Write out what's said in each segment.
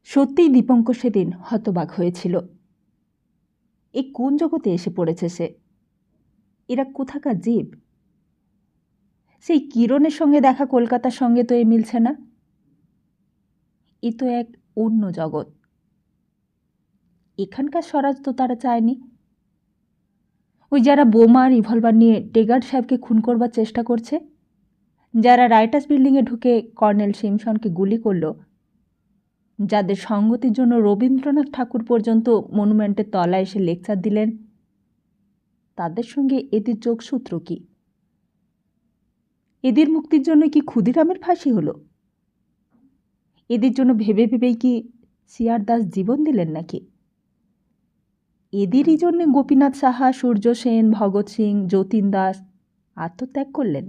সত্যিই দীপঙ্কর সেদিন হতবাক হয়েছিল। এ কোন জগতে এসে পড়েছে সে? এরা কোথাকার জীব? সেই কিরণের সঙ্গে দেখা কলকাতার সঙ্গে তো এ মিলছে না। এ তো এক অন্য জগৎ। এখানকার স্বরাজ তো তারা চায়নি। ওই যারা বোমা রিভলভার নিয়ে টেগার্ড সাহেবকে খুন করবার চেষ্টা করছে, যারা রাইটার্স বিল্ডিংয়ে ঢুকে কর্নেল সিমসনকে গুলি করল, যাদের সঙ্গতির জন্য রবীন্দ্রনাথ ঠাকুর পর্যন্ত মনুমেন্টের তলায় এসে লেকচার দিলেন, তাদের সঙ্গে এদের যোগসূত্র কি? এদের মুক্তির জন্য কি ক্ষুদিরামের ফাঁসি হলো? এদের জন্য ভেবে ভেবেই কি সিআর দাস জীবন দিলেন নাকি? এদেরই জন্যে গোপীনাথ সাহা, সূর্য সেন, ভগৎ সিং, যতীন দাস আত্মত্যাগ করলেন।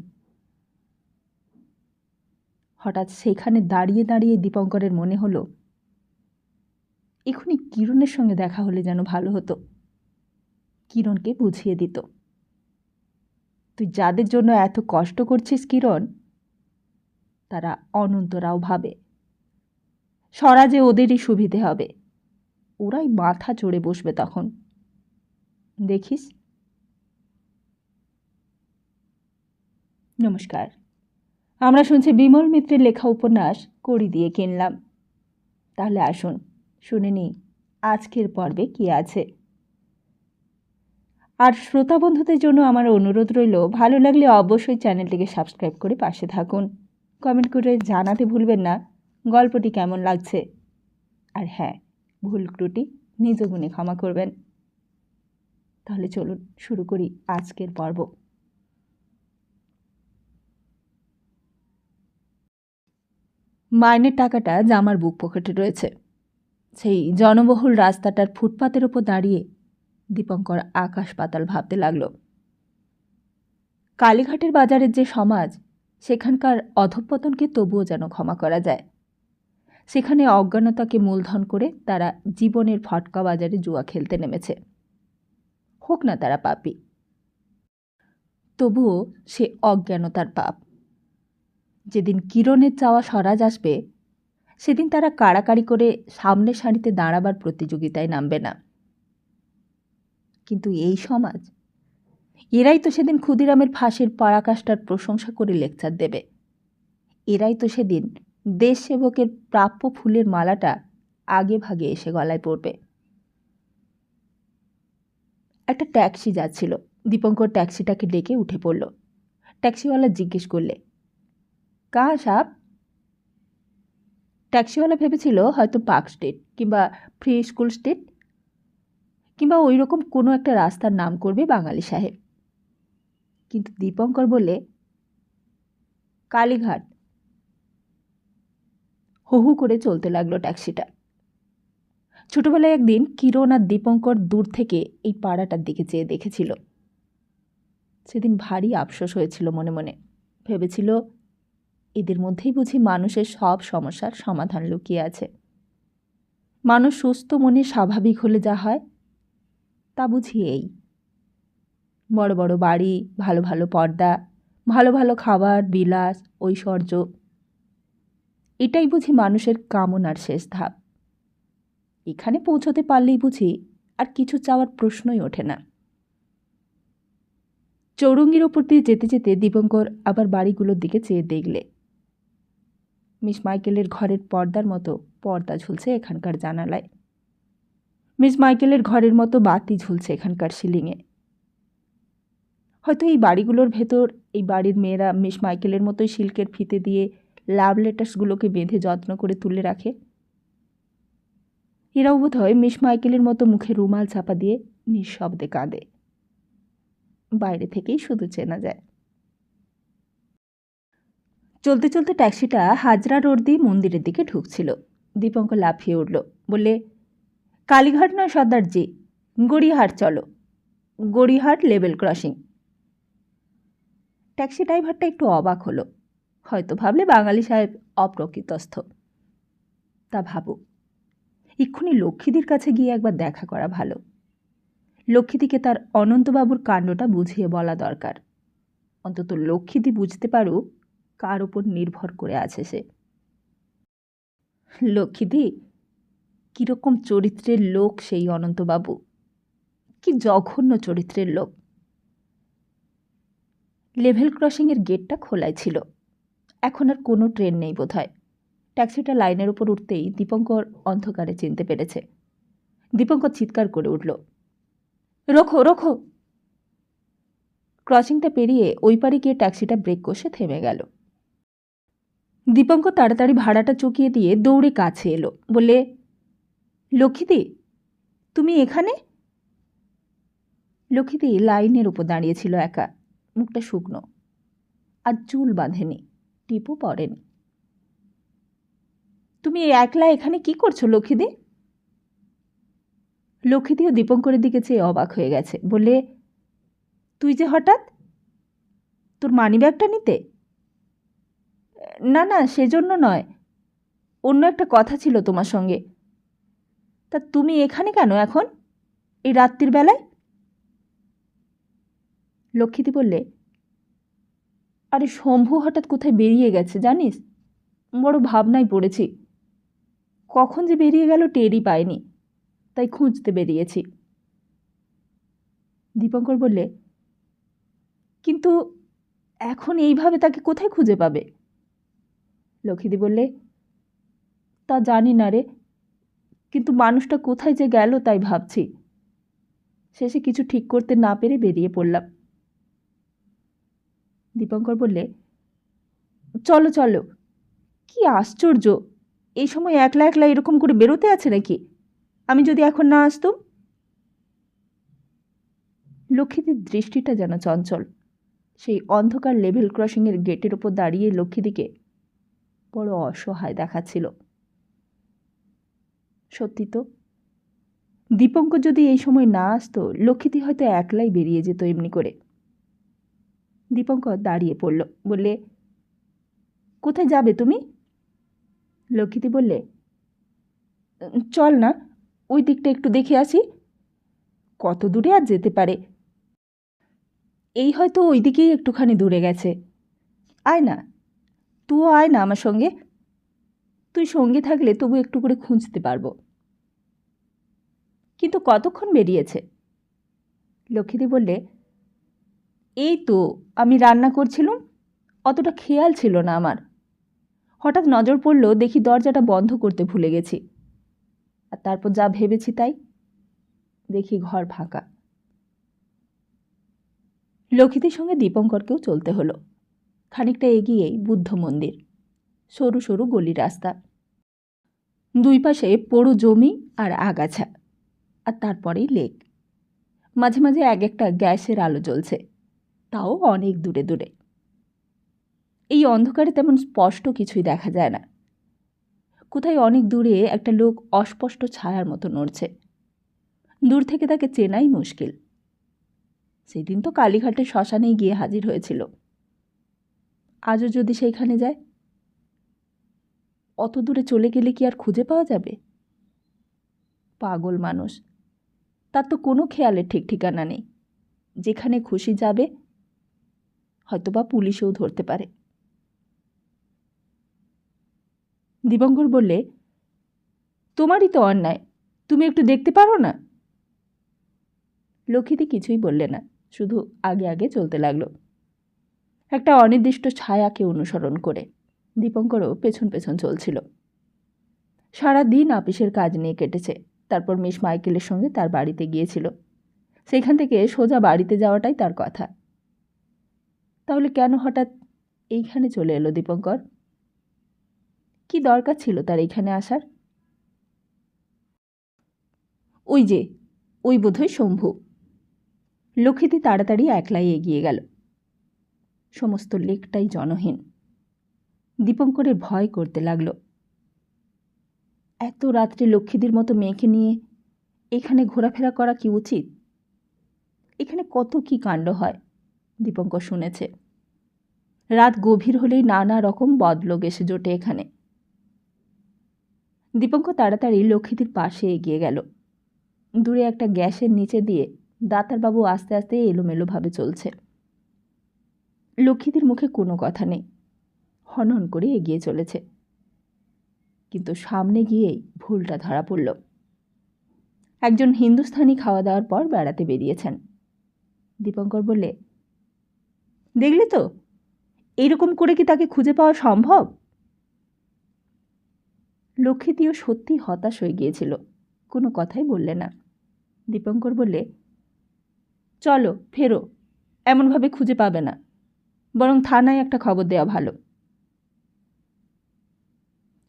হঠাৎ সেখানে দাঁড়িয়ে দাঁড়িয়ে দীপঙ্করের মনে হলো, এখনই কিরণের সঙ্গে দেখা হলে যেন ভালো হতো। কিরণকে বুঝিয়ে দিত, তুই যাদের জন্য এত কষ্ট করছিস কিরণ, তারা অনন্তরাও ভাবে স্বরাজে ওদেরই সুবিধে হবে। ওরাই মাথা চড়ে বসবে তখন, দেখিস। নমস্কার, আমরা শুনছি বিমল মিত্রের লেখা উপন্যাস কড়ি দিয়ে কিনলাম। তাহলে আসুন শুনে নিই আজকের পর্বে কি আছে। আর শ্রোতা বন্ধুদের জন্য আমার অনুরোধ রইল, ভালো লাগলে অবশ্যই চ্যানেলটিকে সাবস্ক্রাইব করে পাশে থাকুন। কমেন্ট করে জানাতে ভুলবেন না গল্পটি কেমন লাগছে। আর হ্যাঁ, ভুল ত্রুটি নিজ গুণে ক্ষমা করবেন। তাহলে চলুন শুরু করি আজকের পর্ব। মাইনের টাকাটা জামার বুক পকেটে রয়েছে। সেই জনবহুল রাস্তাটার ফুটপাতের ওপর দাঁড়িয়ে দীপঙ্কর আকাশ পাতাল ভাবতে লাগল। কালীঘাটের বাজারের যে সমাজ, সেখানকার অধঃপতনকে তবুও যেন ক্ষমা করা যায়। সেখানে অজ্ঞানতাকে মূলধন করে তারা জীবনের ফটকা বাজারে জুয়া খেলতে নেমেছে। হোক না তারা পাপী, তবুও সে অজ্ঞানতার পাপ। যেদিন কিরণের চাওয়া স্বরাজ আসবে, সেদিন তারা কাড়াকাড়ি করে সামনের সারিতে দাঁড়াবার প্রতিযোগিতায় নামবে না। কিন্তু এই সমাজ, এরাই তো সেদিন ক্ষুদিরামের ফাঁসির পরাকাষ্ঠার প্রশংসা করে লেকচার দেবে। এরাই তো সেদিন দেশ সেবকের প্রাপ্য ফুলের মালাটা আগে ভাগে এসে গলায় পড়বে। একটা ট্যাক্সি যাচ্ছিল। দীপঙ্কর ট্যাক্সিটাকে ডেকে উঠে পড়ল। ট্যাক্সিওয়ালা জিজ্ঞেস করলে, কাহা সাব? ট্যাক্সিওয়ালা ভেবেছিল হয়তো পার্ক স্ট্রিট কিংবা ফ্রি স্কুল স্ট্রিট কিংবা ওই রকম কোনো একটা রাস্তার নাম করবে বাঙালি সাহেব। কিন্তু দীপঙ্কর বললে, কালীঘাট। হু হু করে চলতে লাগলো ট্যাক্সিটা। ছোটবেলায় একদিন কিরণ আর দীপঙ্কর দূর থেকে এই পাড়াটার দিকে চেয়ে দেখেছিল। সেদিন ভারী আফসোস হয়েছিল মনে মনে। ভেবেছিল, এদের মধ্যেই বুঝি মানুষের সব সমস্যার সমাধান লুকিয়ে আছে। মানুষ সুস্থ মনে স্বাভাবিক হলে যা হয়, তা বুঝি এই। বড় বড় বাড়ি, ভালো ভালো পর্দা, ভালো ভালো খাবার, বিলাস, ঐশ্বর্য, এটাই বুঝি মানুষের কামনার শেষ ধাপ। এখানে পৌঁছতে পারলেই বুঝি আর কিছু চাওয়ার প্রশ্নই ওঠে না। চৌরঙ্গির ওপর দিয়ে যেতে যেতে দীপঙ্কর আবার বাড়িগুলোর দিকে চেয়ে দেখলে। মিস মাইকেলের ঘরের পর্দার মতো পর্দা ঝুলছে এখানকার জানালায়। মিস মাইকেলের ঘরের মতো বাতি ঝুলছে এখানকার সিলিংয়ে। হয়তো এই বাড়িগুলোর ভেতর এই বাড়ির মেয়েরা মিস মাইকেলের মতোই সিল্কের ফিতে দিয়ে লাভ লেটার্সগুলোকে বেঁধে যত্ন করে তুলে রাখে। এরাও বোধ হয় মিস মাইকেলের মতো মুখে রুমাল চাপা দিয়ে নিঃশব্দে কাঁদে। বাইরে থেকেই শুধু চেনা যায়। চলতে চলতে ট্যাক্সিটা হাজরা রোড দিয়ে মন্দিরের দিকে ঢুকছিল। দীপঙ্কর লাফিয়ে উঠল, বললে, কালীঘাট নয় সর্দারজি, গড়িয়াহাট চলো, গড়িয়াহাট লেভেল ক্রসিং। ট্যাক্সি ড্রাইভারটা একটু অবাক হলো। হয়তো ভাবলে বাঙালি সাহেব অপ্রকৃতস্থ। তা ভাবুক, এক্ষুনি লক্ষ্মীদির কাছে গিয়ে একবার দেখা করা ভালো। লক্ষ্মীদিকে তার অনন্তবাবুর কাণ্ডটা বুঝিয়ে বলা দরকার। অন্তত লক্ষ্মীদি বুঝতে পারুক কার ওপর নির্ভর করে আছে সে। লক্ষ্মীদি, কীরকম চরিত্রের লোক সেই অনন্তবাবু, কি জঘন্য চরিত্রের লোক। লেভেল ক্রসিংয়ের গেটটা খোলাই ছিল। এখন আর কোনো ট্রেন নেই বোধহয়। ট্যাক্সিটা লাইনের উপর উঠতেই দীপঙ্কর অন্ধকারে চিনতে পেরেছে। দীপঙ্কর চিৎকার করে উঠল, রোখো রোখো। ক্রসিংটা পেরিয়ে ওই পারে গিয়ে ট্যাক্সিটা ব্রেক কষে থেমে গেল। দীপঙ্কর তাড়াতাড়ি ভাড়াটা চুকিয়ে দিয়ে দৌড়ে কাছে এলো, বলে, লক্ষ্মীদি, তুমি এখানে? লক্ষ্মীদি লাইনের উপর দাঁড়িয়েছিল একা, মুখটা শুকনো, আর চুল বাঁধেনি, টিপও পড়েনি। তুমি একলা এখানে কি করছো লক্ষ্মীদি? লক্ষ্মীদিও দীপঙ্করের দিকে চেয়ে অবাক হয়ে গেছে, বলে, তুই যে হঠাৎ, তোর মানিব্যাগটা নিতে? না না, সেজন্য নয়, অন্য একটা কথা ছিল তোমার সঙ্গে। তা তুমি এখানে কেন এখন, এই রাত্রির বেলায়? লক্ষ্মীদি বললে, আরে শম্ভু হঠাৎ কোথায় বেরিয়ে গেছে জানিস, বড় ভাবনায় পড়েছি। কখন যে বেরিয়ে গেল টেরই পাইনি, তাই খুঁজতে বেরিয়েছি। দীপঙ্কর বললে, কিন্তু এখন এইভাবে তাকে কোথায় খুঁজে পাবে? লক্ষ্মীদি বললে, তা জানি না রে, কিন্তু মানুষটা কোথায় যে গেল তাই ভাবছি। শেষে কিছু ঠিক করতে না পেরে বেরিয়ে পড়লাম। দীপঙ্কর বললে, চলো চলো। কি আশ্চর্য, এই সময় একলা একলা এরকম করে বেরোতে আছে নাকি? আমি যদি এখন না আসতুম। লক্ষ্মীদির দৃষ্টিটা যেন চঞ্চল। সেই অন্ধকার লেভেল ক্রসিংয়ের গেটের ওপর দাঁড়িয়ে লক্ষ্মীদিকে বড় অসহায় দেখাচ্ছিল। সত্যি তো, দীপঙ্কর যদি এই সময় না আসতো, লক্ষ্মীদি হয়তো একলাই বেরিয়ে যেত এমনি করে। দীপঙ্কর দাঁড়িয়ে পড়ল, বললে, কোথায় যাবে তুমি? লক্ষ্মীদি বললে, চল না, ওই দিকটা একটু দেখে আসি। কত দূরে আর যেতে পারে, এই হয়তো ওই দিকেই একটুখানি দূরে গেছে। আয় না, তুইও আয় না আমার সঙ্গে। তুই সঙ্গে থাকলে তবু একটু করে খুঁজতে পারবো। কিন্তু কতক্ষণ বেরিয়েছে? লক্ষ্মীদি বললে, এই তো আমি রান্না করছিলাম, অতটা খেয়াল ছিল না আমার। হঠাৎ নজর পড়ল, দেখি দরজাটা বন্ধ করতে ভুলে গেছি। আর তারপর যা ভেবেছি তাই, দেখি ঘর ফাঁকা। লক্ষ্মীদির সঙ্গে দীপঙ্করকেও চলতে হলো। খানিকটা এগিয়েই বুদ্ধ মন্দির, সরু সরু গলি রাস্তা, দুই পাশে পোড়ো জমি আর আগাছা, আর তারপরেই লেক। মাঝে মাঝে এক একটা গ্যাসের আলো জ্বলছে, তাও অনেক দূরে দূরে। এই অন্ধকারে তেমন স্পষ্ট কিছুই দেখা যায় না। কোথায় অনেক দূরে একটা লোক অস্পষ্ট ছায়ার মতো নড়ছে, দূর থেকে তাকে চেনাই মুশকিল। সেদিন তো কালীঘাটের শ্মশানেই গিয়ে হাজির হয়েছিল, আজও যদি সেইখানে যায়। অত দূরে চলে গেলে কি আর খুঁজে পাওয়া যাবে? পাগল মানুষ, তার তো কোনো খেয়ালের ঠিক ঠিকানা নেই। যেখানে খুশি যাবে, হয়তোবা পুলিশেও ধরতে পারে। দিবঙ্কর বললে, তোমারই তো অন্যায়, তুমি একটু দেখতে পারো না? লক্ষ্মীদি কিছুই বললে না, শুধু আগে আগে চলতে লাগলো, একটা অনির্দিষ্ট ছায়াকে অনুসরণ করে। দীপঙ্করও পেছন পেছন চলছিল। সারা দিন আপিসের কাজ নিয়ে কেটেছে। তারপর মিস মাইকেলের সঙ্গে তার বাড়িতে গিয়েছিল। সেখান থেকে সোজা বাড়িতে যাওয়াটাই তার কথা। তাহলে কেন হঠাৎ এইখানে চলে এলো দীপঙ্কর? কি দরকার ছিল তার এইখানে আসার? ওই যে, ওই বোধহয় শম্ভু। লক্ষ্মীদি তাড়াতাড়ি একলাই এগিয়ে গেল। সমস্ত লেকটাই জনহীন। দীপঙ্করের ভয় করতে লাগলো। এত রাত্রে লক্ষ্মীদির মতো মেয়েকে নিয়ে এখানে ঘোরাফেরা করা কি উচিত? এখানে কত কি কাণ্ড হয় দীপঙ্কর শুনেছে। রাত গভীর হলেই নানা রকম বদলোক এসে জোটে এখানে। দীপঙ্কর তাড়াতাড়ি লক্ষ্মীদির পাশে এগিয়ে গেল। দূরে একটা গ্যাসের নিচে দিয়ে দাতারবাবু আস্তে আস্তে এলোমেলোভাবে চলছে। লক্ষ্মীদির মুখে কোনো কথা নেই, হনহন করে এগিয়ে চলেছে। কিন্তু সামনে গিয়েই ভুলটা ধরা পড়ল। একজন হিন্দুস্থানি খাওয়া দাওয়ার পর বেড়াতে বেরিয়েছেন। দীপঙ্কর বললে, দেখলে তো, এইরকম করে কি তাকে খুঁজে পাওয়া সম্ভব? লক্ষ্মীটিও সত্যি হতাশ হয়ে গিয়েছিল, কোনো কথাই বললে না। দীপঙ্কর বললে, চলো ফেরো, এমনভাবে খুঁজে পাবে না, বরং থানায় একটা খবর দেওয়া ভালো।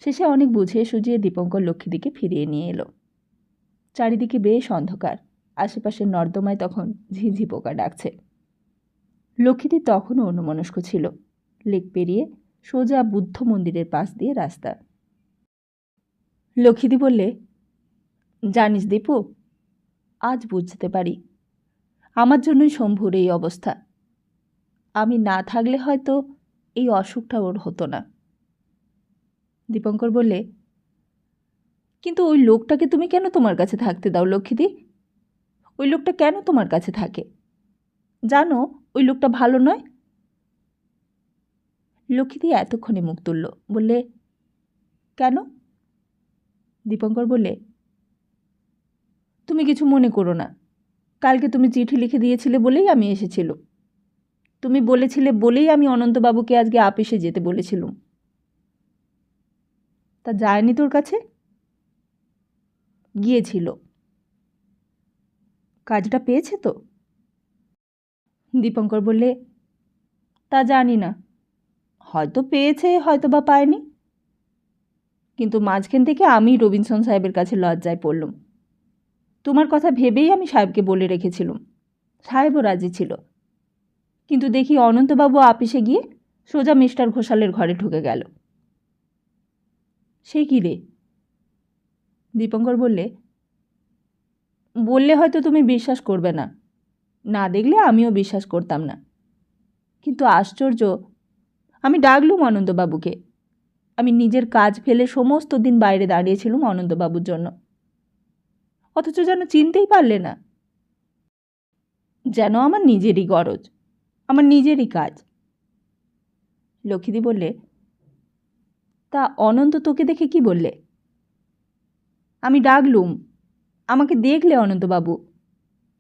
শেষে অনেক বুঝিয়ে সুঝিয়ে দীপঙ্কর লক্ষ্মীদিকে ফিরিয়ে নিয়ে এলো। চারিদিকে বেশ অন্ধকার, আশেপাশের নর্দমায় তখন ঝিঝি পোকা ডাকছে। লক্ষ্মীদি তখনও অন্যমনস্ক ছিল। লেক পেরিয়ে সোজা বুদ্ধ মন্দিরের পাশ দিয়ে রাস্তা। লক্ষ্মীদি বললে, জানিস দীপু, আজ বুঝতে পারি আমার জন্যই শম্ভুর এই অবস্থা। আমি না থাকলে হয়তো এই অসুখটা ওর হতো না। দীপঙ্কর বললে, কিন্তু ওই লোকটাকে তুমি কেন তোমার কাছে থাকতে দাও লক্ষ্মীদি? ওই লোকটা কেন তোমার কাছে থাকে? জানো ওই লোকটা ভালো নয়। লক্ষ্মীদি এতক্ষণে মুখ তুলল, বললে, কেন? দীপঙ্কর বললে, তুমি কিছু মনে করো না, কালকে তুমি চিঠি লিখে দিয়েছিলে বলেই আমি এসেছিল। তুমি বলেছিলে বলেই আমি অনন্তবাবুকে আজকে আপিসে যেতে বলেছিলুম। তা যায়নি তোর কাছে? গিয়েছিল। কাজটা পেয়েছে তো? দীপঙ্কর বললে, তা জানি না, হয়তো পেয়েছে হয়তো বা পায়নি। কিন্তু মাঝখান থেকে আমি রবিনসন সাহেবের কাছে লজ্জায় পড়লুম। তোমার কথা ভেবেই আমি সাহেবকে বলে রেখেছিলুম। সাহেবও রাজি ছিল, কিন্তু দেখি অনন্তবাবু আপিসে গিয়ে সোজা মিস্টার ঘোষালের ঘরে ঢুকে গেল। সে কি রে? দীপঙ্কর বললে, বললে হয়তো তুমি বিশ্বাস করবে না, না দেখলে আমিও বিশ্বাস করতাম না। কিন্তু আশ্চর্য, আমি ডাকলুম আনন্দবাবুকে। আমি নিজের কাজ ফেলে সমস্ত দিন বাইরে দাঁড়িয়েছিলুম আনন্দবাবুর জন্য, অথচ যেন চিনতেই পারলে না। যেন আমার নিজেরই গরজ, আমার নিজেরই কাজ। লক্ষ্মীদি বললে, তা অনন্ত তোকে দেখে কি বললে? আমি ডাকলুম, আমাকে দেখলে অনন্তবাবু,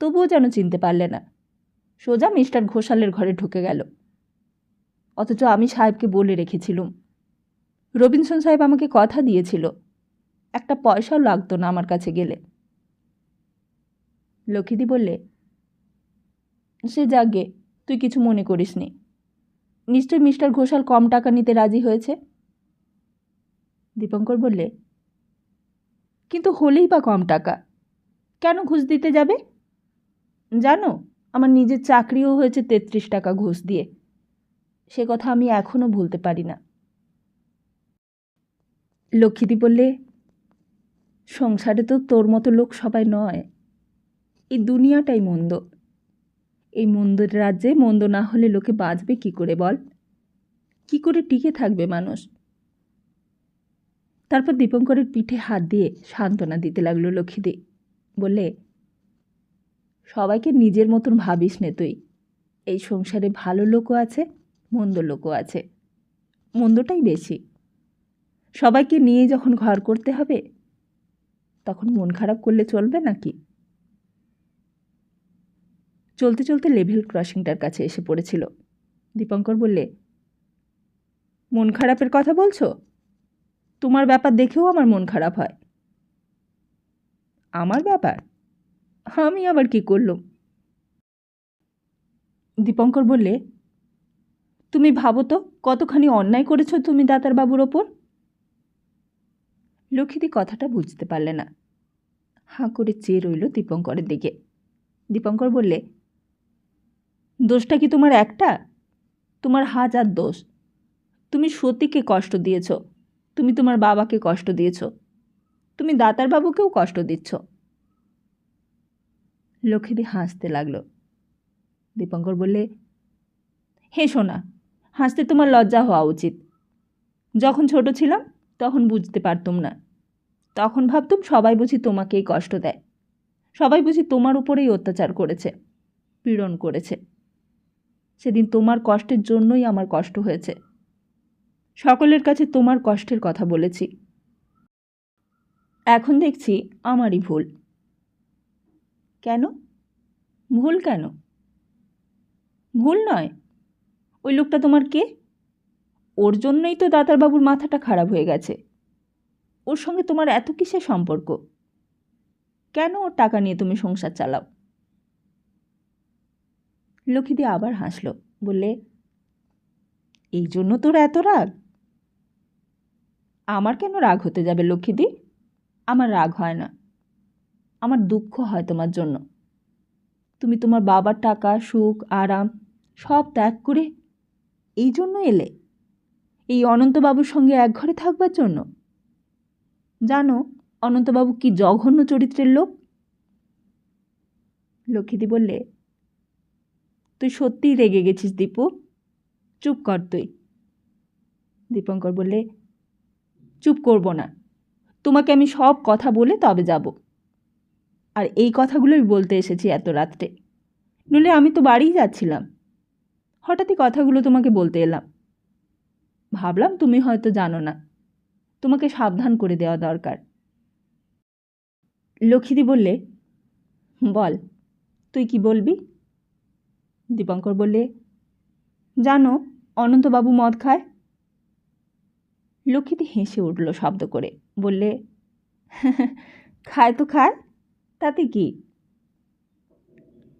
তবুও যেন চিনতে পারলে না, সোজা মিস্টার ঘোষালের ঘরে ঢুকে গেল। অথচ আমি সাহেবকে বলে রেখেছিলুম। রবিনসন সাহেব আমাকে কথা দিয়েছিল, একটা পয়সাও লাগতো না আমার কাছে গেলে। লক্ষ্মীদি বললে, সে যাগে, তুই কিছু মনে করিস নি, নিশ্চয়ই মিস্টার ঘোষাল কম টাকা নিতে রাজি হয়েছে। দীপঙ্কর বললে, কিন্তু হলেই বা কম টাকা, কেন ঘুষ দিতে যাবে? জানো, আমার নিজের চাকরিও হয়েছে 33 টাকা ঘুষ দিয়ে। সে কথা আমি এখনও ভুলতে পারি না। লক্ষ্মীদি বললে, সংসারে তো তোর মতো লোক সবাই নয়, এই দুনিয়াটাই মন্দ। এই মন্দের রাজ্যে মন্দ না হলে লোকে বাঁচবে কি করে বল? কি করে টিকে থাকবে মানুষ? তারপর দীপঙ্করের পিঠে হাত দিয়ে সান্ত্বনা দিতে লাগলো লক্ষ্মীদি। বললে, সবাইকে নিজের মতন ভাবিস নে তুই। এই সংসারে ভালো লোকও আছে, মন্দ লোকও আছে, মন্দটাই বেশি। সবাইকে নিয়ে যখন ঘর করতে হবে, তখন মন খারাপ করলে চলবে নাকি? চলতে চলতে লেভেল ক্রসিংটার কাছে এসে পড়েছিল। দীপঙ্কর বললে, মন খারাপের কথা বলছো? তোমার ব্যাপার দেখেও আমার মন খারাপ হয়। আমার ব্যাপার? আমি আবার কি করলুম? দীপঙ্কর বললে, তুমি ভাবো তো কতখানি অন্যায় করেছ তুমি দাতারবাবুর ওপর। লক্ষ্মীদি কথাটা বুঝতে পারলে না, হাঁ করে চেয়ে রইল দীপঙ্করের দিকে। দীপঙ্কর বললে, দোষটা কি তোমার একটা? তোমার হাজার দোষ। তুমি সতীকে কষ্ট দিয়েছ, তুমি তোমার বাবাকে কষ্ট দিয়েছ, তুমি দাতারবাবুকেও কষ্ট দিচ্ছ। লক্ষ্মীদি হাসতে লাগলো। দীপঙ্কর বললে, হেসো না, হাসতে তোমার লজ্জা হওয়া উচিত। যখন ছোট ছিলাম তখন বুঝতে পারতুম না, তখন ভাবতুম সবাই বুঝি তোমাকেই কষ্ট দেয়, সবাই বুঝি তোমার উপরেই অত্যাচার করেছে, পীড়ন করেছে। সেদিন তোমার কষ্টের জন্যই আমার কষ্ট হয়েছে, সকলের কাছে তোমার কষ্টের কথা বলেছি। এখন দেখছি আমারই ভুল। কেন? ভুল কেন? ভুল নয়। ওই লোকটা তোমার কে? ওর জন্যই তো দাতারবাবুর মাথাটা খারাপ হয়ে গেছে। ওর সঙ্গে তোমার এত কিসের সম্পর্ক? কেন ওর টাকা নিয়ে তুমি সংসার চালাও? লক্ষ্মীদি আবার হাসল, বললে, এই জন্য তোর এত রাগ? আমার কেন রাগ হতে যাবে লক্ষ্মীদি? আমার রাগ হয় না, আমার দুঃখ হয় তোমার জন্য। তুমি তোমার বাবার টাকা, সুখ, আরাম সব ত্যাগ করে এই জন্য এলে, এই অনন্তবাবুর সঙ্গে এক ঘরে থাকবার জন্য? জানো অনন্তবাবু কি জঘন্য চরিত্রের লোক? লক্ষ্মীদি বললে, তুই সত্যিই রেগে গেছিস দীপু, চুপ কর তুই। দীপঙ্কর বললে, চুপ করব না, তোমাকে আমি সব কথা বলে তবে যাব। আর এই কথাগুলোই বলতে এসেছি এত রাত্রে, নইলে আমি তো বাড়িই যাচ্ছিলাম। হঠাৎই কথাগুলো তোমাকে বলতে এলাম। ভাবলাম তুমি হয়তো জানো না, তোমাকে সাবধান করে দেওয়া দরকার। লক্ষ্মীদি বললে, বল, তুই কি বলবি? দীপঙ্কর বললে, জানো অনন্তবাবু মদ খায়? লক্ষ্মীদি হেসে উঠল শব্দ করে, বললে, খায় তো খায়, তাতে কি?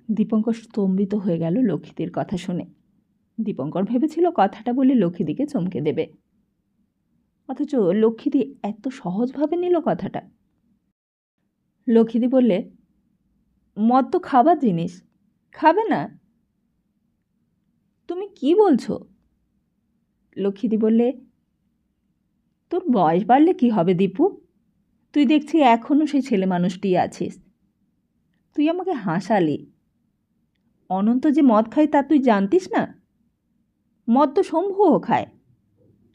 দীপঙ্কর স্তম্ভিত হয়ে গেল লক্ষ্মীদির কথা শুনে। দীপঙ্কর ভেবেছিল কথাটা বলে লক্ষ্মীদিকে চমকে দেবে, অথচ লক্ষ্মীদি এত সহজভাবে নিল কথাটা। লক্ষ্মীদি বললে, মদ তো খাবার জিনিস, খাবে না? তুমি কি বলছো? লক্ষ্মীদি বললে, তোর বয়স বাড়লে কি হবে দীপু? তুই দেখছি এখনও সেই ছেলে মানুষটিই আছিস। তুই আমাকে হাসালি। অনন্ত যে মদ খায় তা তুই জানতিস না? মদ তো শম্ভুও খায়।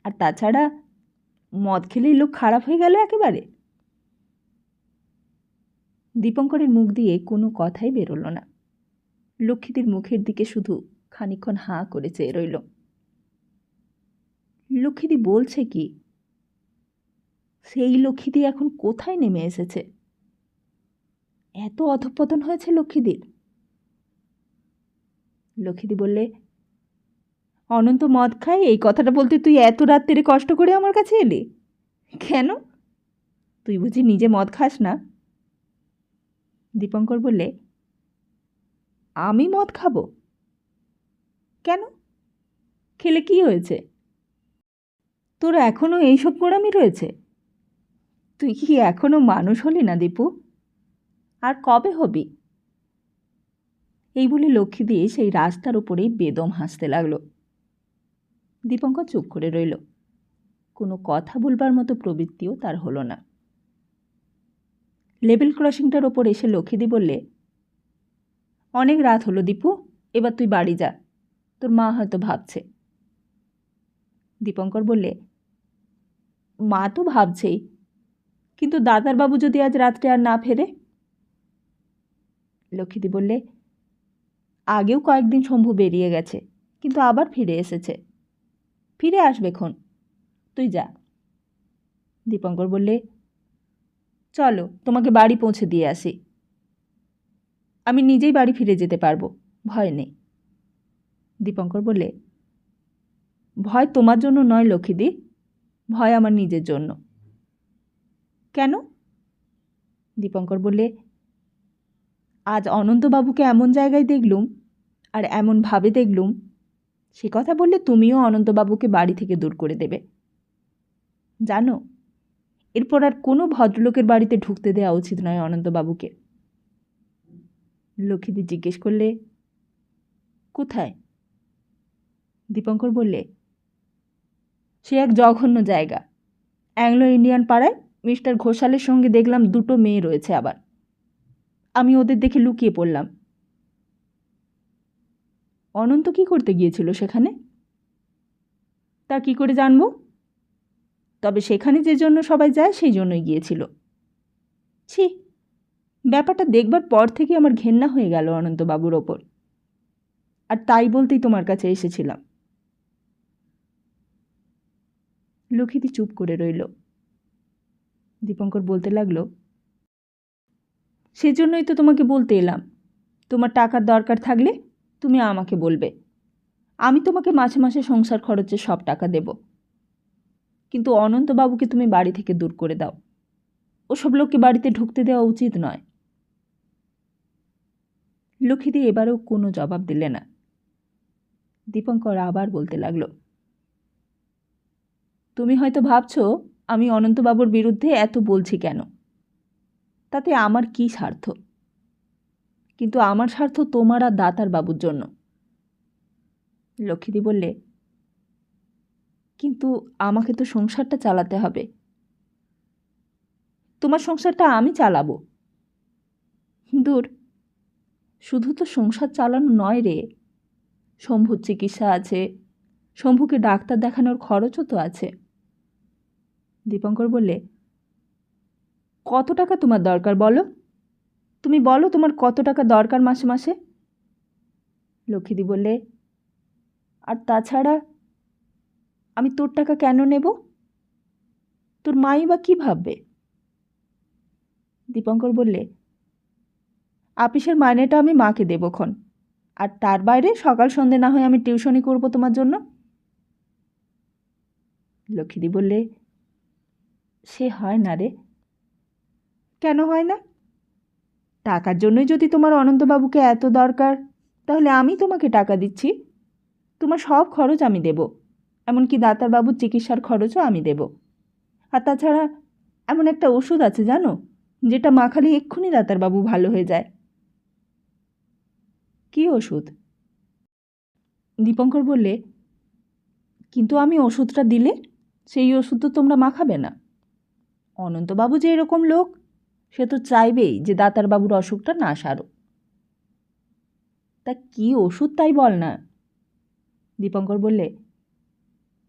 আর তাছাড়া মদ খেলেই লোক খারাপ হয়ে গেল একেবারে। দীপঙ্করের মুখ দিয়ে কোনো কথাই বেরোল না। লক্ষ্মীদের মুখের দিকে শুধু খানিকক্ষণ হাঁ করে চেয়ে রইল। লক্ষ্মীদি বলছে কি? সেই লক্ষ্মীদি এখন কোথায় নেমে এসেছে? এত অধঃপতন হয়েছে লক্ষ্মীদির। লক্ষ্মীদি বললে, অনন্ত মদ খায় এই কথাটা বলতে তুই এত রাত্রে কষ্ট করে আমার কাছে এলি কেন? তুই বুঝি নিজে মদ খাস না? দীপঙ্কর বললে, আমি মদ খাবো কেন? খেলে কি হয়েছে? তোর এখনও এইসব গোড়ামি রয়েছে? তুই কি এখনও মানুষ হলি না দীপু? আর কবে হবি? এই বলে লক্ষ্মী দিয়ে সেই রাস্তার ওপরেই বেদম হাসতে লাগলো। দীপঙ্কর চুপ করে রইল। কোনো কথা বলবার মতো প্রবৃত্তিও তার হলো না। লেভেল ক্রসিংটার ওপর এসে লক্ষ্মীদি বললে, অনেক রাত হলো দীপু, এবার তুই বাড়ি যা, তোর মা হয়তো ভাবছে। দীপঙ্কর বললে, মা তো ভাবছেই, কিন্তু দাদারবাবু যদি আজ রাত্রে আর না ফেরে? লক্ষ্মীদি বললে, আগেও কয়েকদিন শম্ভু বেরিয়ে গেছে, কিন্তু আবার ফিরে এসেছে, ফিরে আসবে খন, তুই যা। দীপঙ্কর বললে, চলো তোমাকে বাড়ি পৌঁছে দিয়ে আসি। আমি নিজেই বাড়ি ফিরে যেতে পারবো, ভয় নেই। দীপঙ্কর বললে, ভয় তোমার জন্য নয় লক্ষ্মীদি, ভয় আমার নিজের জন্য। কেন? দীপঙ্কর বললে, আজ অনন্তবাবুকে এমন জায়গায় দেখলুম, আর এমনভাবে দেখলুম, সে কথা বললে তুমিও অনন্তবাবুকে বাড়ি থেকে দূর করে দেবে। জানো, এরপর আর কোনো ভদ্রলোকের বাড়িতে ঢুকতে দেওয়া উচিত নয় অনন্তবাবুকে। লক্ষ্মীদি জিজ্ঞেস করলে, কোথায়? দীপঙ্কর বললে, সে এক জঘন্য জায়গা। অ্যাংলো ইন্ডিয়ান পাড়ায় মিস্টার ঘোষালের সঙ্গে দেখলাম দুটো মেয়ে রয়েছে আবার। আমি ওদের দেখে লুকিয়ে পড়লাম। অনন্ত কি করতে গিয়েছিল সেখানে? তা কি করে জানবো? তবে সেখানে যে জন্য সবাই যায় সেই জন্যই গিয়েছিল। ছি, ব্যাপারটা দেখবার পর থেকে আমার ঘেন্না হয়ে গেল অনন্তবাবুর ওপর, আর তাই বলতেই তোমার কাছে এসেছিলাম। লক্ষ্মীদি চুপ করে রইল। দীপঙ্কর বলতে লাগলো, সেজন্যই তো তোমাকে বলতে এলাম, তোমার টাকার দরকার থাকলে তুমি আমাকে বলবে, আমি তোমাকে মাসে মাসে সংসার খরচে সব টাকা দেব। কিন্তু অনন্তবাবুকে তুমি বাড়ি থেকে দূর করে দাও, ওসব লোককে বাড়িতে ঢুকতে দেওয়া উচিত নয়। লক্ষ্মীদি এবারেও কোনো জবাব দিলে না। দীপঙ্কর আবার বলতে লাগলো, তুমি হয়তো ভাবছ আমি অনন্তবাবুর বিরুদ্ধে এত বলছি কেন, তাতে আমার কি স্বার্থ? কিন্তু আমার স্বার্থ তোমার আর দাতার বাবুর জন্য। লক্ষ্মীদি বললে, কিন্তু আমাকে তো সংসারটা চালাতে হবে। তোমার সংসারটা আমি চালাবো। দূর, শুধু তো সংসার চালানো নয় রে, শম্ভুর চিকিৎসা আছে, শম্ভুকে ডাক্তার দেখানোর খরচও তো আছে। দীপঙ্কর বললে, কত টাকা তোমার দরকার বলো? তুমি বলো তোমার কত টাকা দরকার মাসে মাসে? লক্ষ্মীদি বললে, আর তাছাড়া আমি তোর টাকা কেন নেব? তোর মাই বা কী ভাববে? দীপঙ্কর বললে, আপিসের মাইনেটা আমি মাকে দেবক্ষণ, আর তার বাইরে সকাল সন্ধে না হয় আমি টিউশনি করব তোমার জন্য। লক্ষ্মীদি বললে, সে হয় না রে। কেন হয় না? টাকার জন্যই যদি তোমার অনন্তবাবুকে এত দরকার, তাহলে আমি তোমাকে টাকা দিচ্ছি, তোমার সব খরচ আমি দেব, এমনকি দাতারবাবুর চিকিৎসার খরচও আমি দেব। আর তাছাড়া এমন একটা ওষুধ আছে জানো, যেটা মাখালে এক্ষুনি দাতারবাবু ভালো হয়ে যায়। কী ওষুধ? দীপঙ্কর বললে, কিন্তু আমি ওষুধটা দিলে সেই ওষুধ তো তোমরা মাখাবে না। অনন্তবাবু যে এরকম লোক, সে তো চাইবেই যে দাতারবাবুর অসুখটা না সারো। তা কী ওষুধ তাই বল না। দীপঙ্কর বললে,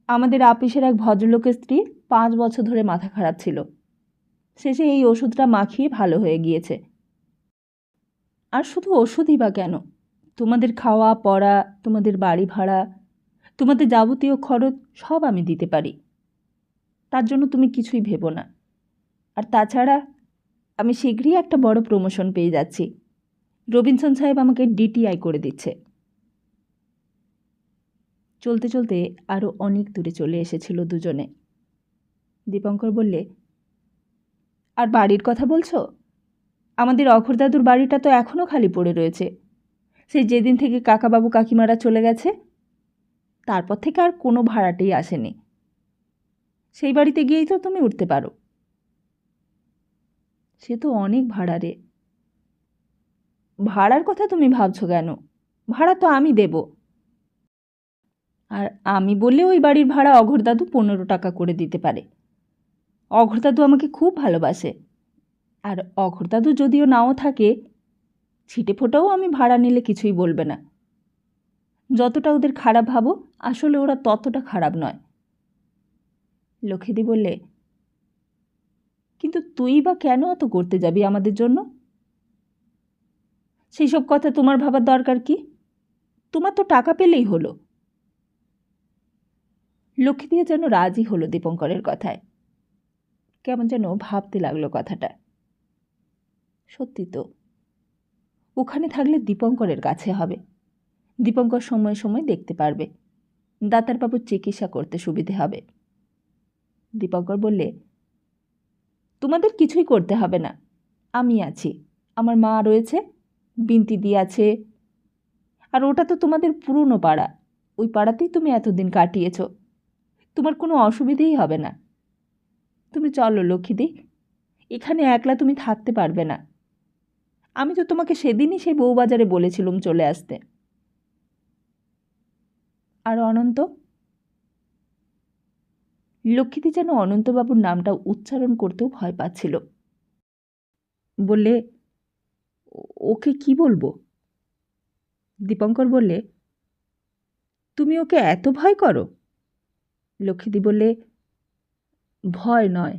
আমাদের আপিসের এক ভদ্রলোকের স্ত্রী 5 বছর ধরে মাথা খারাপ ছিল, শেষে এই ওষুধটা মাখিয়ে ভালো হয়ে গিয়েছে। আর শুধু ওষুধই বা কেন, তোমাদের খাওয়া পড়া, তোমাদের বাড়ি ভাড়া, তোমাদের যাবতীয় খরচ সব আমি দিতে পারি, তার জন্য তুমি কিছুই ভেবো না। আর তাছাড়া আমি শীঘ্রই একটা বড় প্রমোশন পেয়ে যাচ্ছি, রবিনসন সাহেব আমাকে ডিটিআই করে দিচ্ছে। চলতে চলতে আরও অনেক দূরে চলে এসেছিল দুজনে। দীপঙ্কর বললে, আর বাড়ির কথা বলছো? আমাদের অঘোরদাদুর বাড়িটা তো এখনও খালি পড়ে রয়েছে। সেই যেদিন থেকে কাকাবাবু কাকিমারা চলে গেছে, তারপর থেকে আর কোনো ভাড়াটেই আসেনি। সেই বাড়িতে গিয়েই তো তুমি উঠতে পারো। সে তো অনেক ভাড়া রে। ভাড়ার কথা তুমি ভাবছো কেন? ভাড়া তো আমি দেব। আর আমি বললে ওই বাড়ির ভাড়া অঘোরদাদু 15 টাকা করে দিতে পারে। অঘোরদাদু আমাকে খুব ভালোবাসে, আর অঘোরদাদু যদিও নাও থাকে, ছিটে ফোটাও আমি ভাড়া নিলে কিছুই বলবে না। যতটা ওদের খারাপ ভাবো, আসলে ওরা ততটা খারাপ নয়। লক্ষ্মীদি বললে, কিন্তু তুই বা কেন অত করতে যাবি আমাদের জন্য? সেই সব কথা তোমার ভাবার দরকার কি? তোমার তো টাকা পেলেই হলো। লক্ষ্মী দিয়ে যেন রাজি হলো দীপঙ্করের কথায়। কেমন যেন ভাবতে লাগলো কথাটা। সত্যি তো, ওখানে থাকলে দীপঙ্করের কাছে হবে, দীপঙ্কর সময়ে সময় দেখতে পারবে, দাতারবাবুর চিকিৎসা করতে সুবিধে হবে। দীপঙ্কর বললে, তোমাদের কিছুই করতে হবে না, আমি আছি, আমার মা রয়েছে, বিন্তিদি আছে, আর ওটা তো তোমাদের পুরনো পাড়া, ওই পাড়াতেই তুমি এতদিন কাটিয়েছ, তোমার কোনো অসুবিধেই হবে না। তুমি চলো লক্ষ্মীদি, এখানে একলা তুমি থাকতে পারবে না। আমি তো তোমাকে সেদিনই সেই বউবাজারে বলেছিলুম চলে আসতে। আর অনন্ত? লক্ষ্মীদি যেন অনন্তবাবুর নামটা উচ্চারণ করতেও ভয় পাচ্ছিল। বললে, ওকে কি বলবো? দীপঙ্কর বললে, তুমি ওকে এত ভয় করো? লক্ষ্মীদি বললে, ভয় নয়,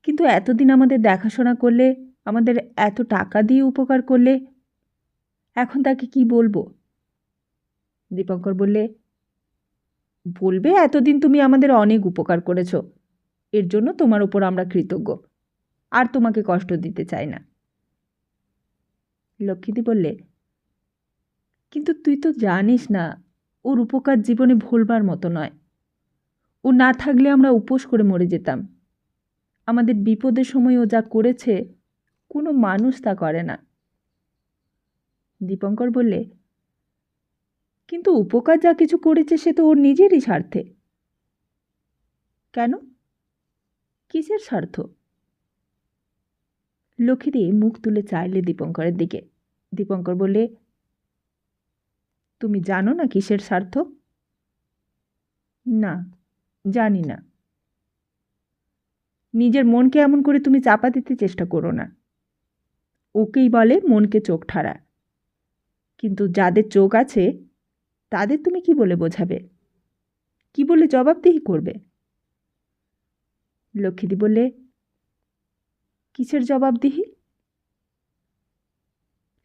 কিন্তু এতদিন আমাদের দেখাশোনা করলে, আমাদের এত টাকা দিয়ে উপকার করলে, এখন তাকে কি বলবো? দীপঙ্কর বললে, বলবে এতদিন তুমি আমাদের অনেক উপকার করেছ, এর জন্য তোমার উপর আমরা কৃতজ্ঞ, আর তোমাকে কষ্ট দিতে চাই না। লক্ষ্মীদি বললে, কিন্তু তুই তো জানিস না, ওর উপকার জীবনে ভুলবার মতো নয়। ও না থাকলে আমরা উপোস করে মরে যেতাম। আমাদের বিপদের সময় ও যা করেছে কোনো মানুষ তা করে না। দীপঙ্কর বললে, কিন্তু উপকার যা কিছু করেছে সে তো ওর নিজেরই স্বার্থে। কেন? কিসের স্বার্থ? লক্ষ্মীদি মুখ তুলে চাইলে দীপঙ্করের দিকে। দীপঙ্কর বললে, তুমি জানো না কিসের স্বার্থ? না, জানি না। নিজের মনকে এমন করে তুমি চাপা দিতে চেষ্টা করো না। ওকেই বলে মনকে চোখ ঠাড়া। কিন্তু যাদের চোখ আছে তাদের তুমি কি বলে বোঝাবে? কি বলে জবাবদিহি করবে? লক্ষ্মীদি বললে, কিসের জবাবদিহি?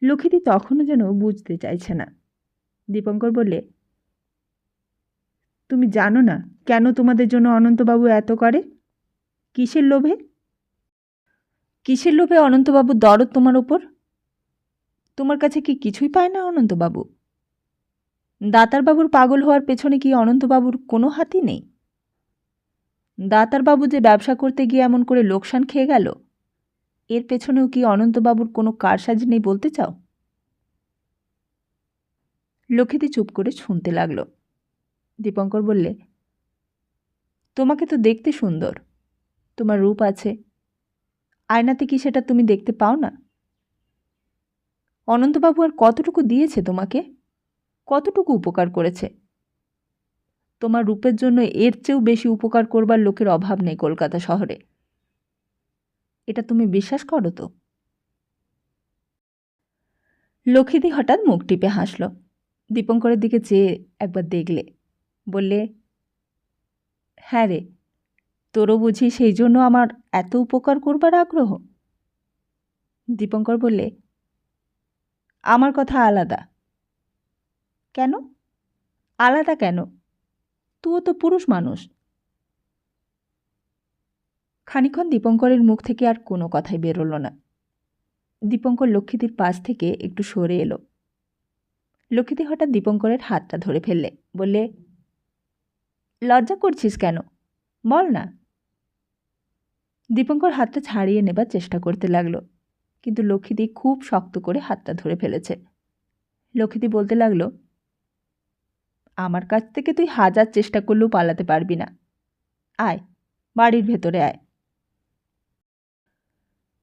লক্ষ্মীদি তখনও যেন বুঝতে চাইছে না। দীপঙ্কর বললে, তুমি জানো না কেন তোমাদের জন্য অনন্তবাবু এত করে? কিসের লোভে? কিসের লোভে অনন্তবাবুর দরদ তোমার ওপর? তোমার কাছে কি কিছুই পায় না অনন্তবাবু? দাতারবাবুর পাগল হওয়ার পেছনে কি অনন্তবাবুর কোনো হাতই নেই? দাতারবাবু যে ব্যবসা করতে গিয়ে এমন করে লোকসান খেয়ে গেল, এর পেছনেও কি অনন্তবাবুর কোনো কারসাজি নেই বলতে চাও? লক্ষ্মীদি চুপ করে শুনতে লাগল। দীপঙ্কর বললে, তোমাকে তো দেখতে সুন্দর, তোমার রূপ আছে, আয়নাতে কি সেটা তুমি দেখতে পাও না? অনন্তবাবু আর কতটুকু দিয়েছে তোমাকে? কতটুকু উপকার করেছে? তোমার রূপের জন্য এর চেয়েও বেশি উপকার করবার লোকের অভাব নেই কলকাতা শহরে। এটা তুমি বিশ্বাস করো তো? লক্ষ্মীদি হঠাৎ মুখ টিপে হাসল। দীপঙ্করের দিকে চেয়ে একবার দেখলে, বললে, হ্যাঁ রে, তোরও বুঝি সেই জন্য আমার এত উপকার করবার আগ্রহ? দীপঙ্কর বললে, আমার কথা আলাদা। কেন? আলাদা কেন? তুইও তো পুরুষ মানুষ। খানিকক্ষণ দীপঙ্করের মুখ থেকে আর কোনো কথাই বেরোল না। দীপঙ্কর লক্ষ্মীদির পাশ থেকে একটু সরে এলো। লক্ষ্মীদি হঠাৎ দীপঙ্করের হাতটা ধরে ফেললে, বললে, লজ্জা করছিস কেন? বল না। দীপঙ্কর হাতটা ছাড়িয়ে নেবার চেষ্টা করতে লাগলো, কিন্তু লক্ষ্মীদি খুব শক্ত করে হাতটা ধরে ফেলেছে। লক্ষ্মীদি বলতে লাগলো, আমার কাছ থেকে তুই হাজার চেষ্টা করলেও পালাতে পারবি না। আয়, বাড়ির ভেতরে আয়।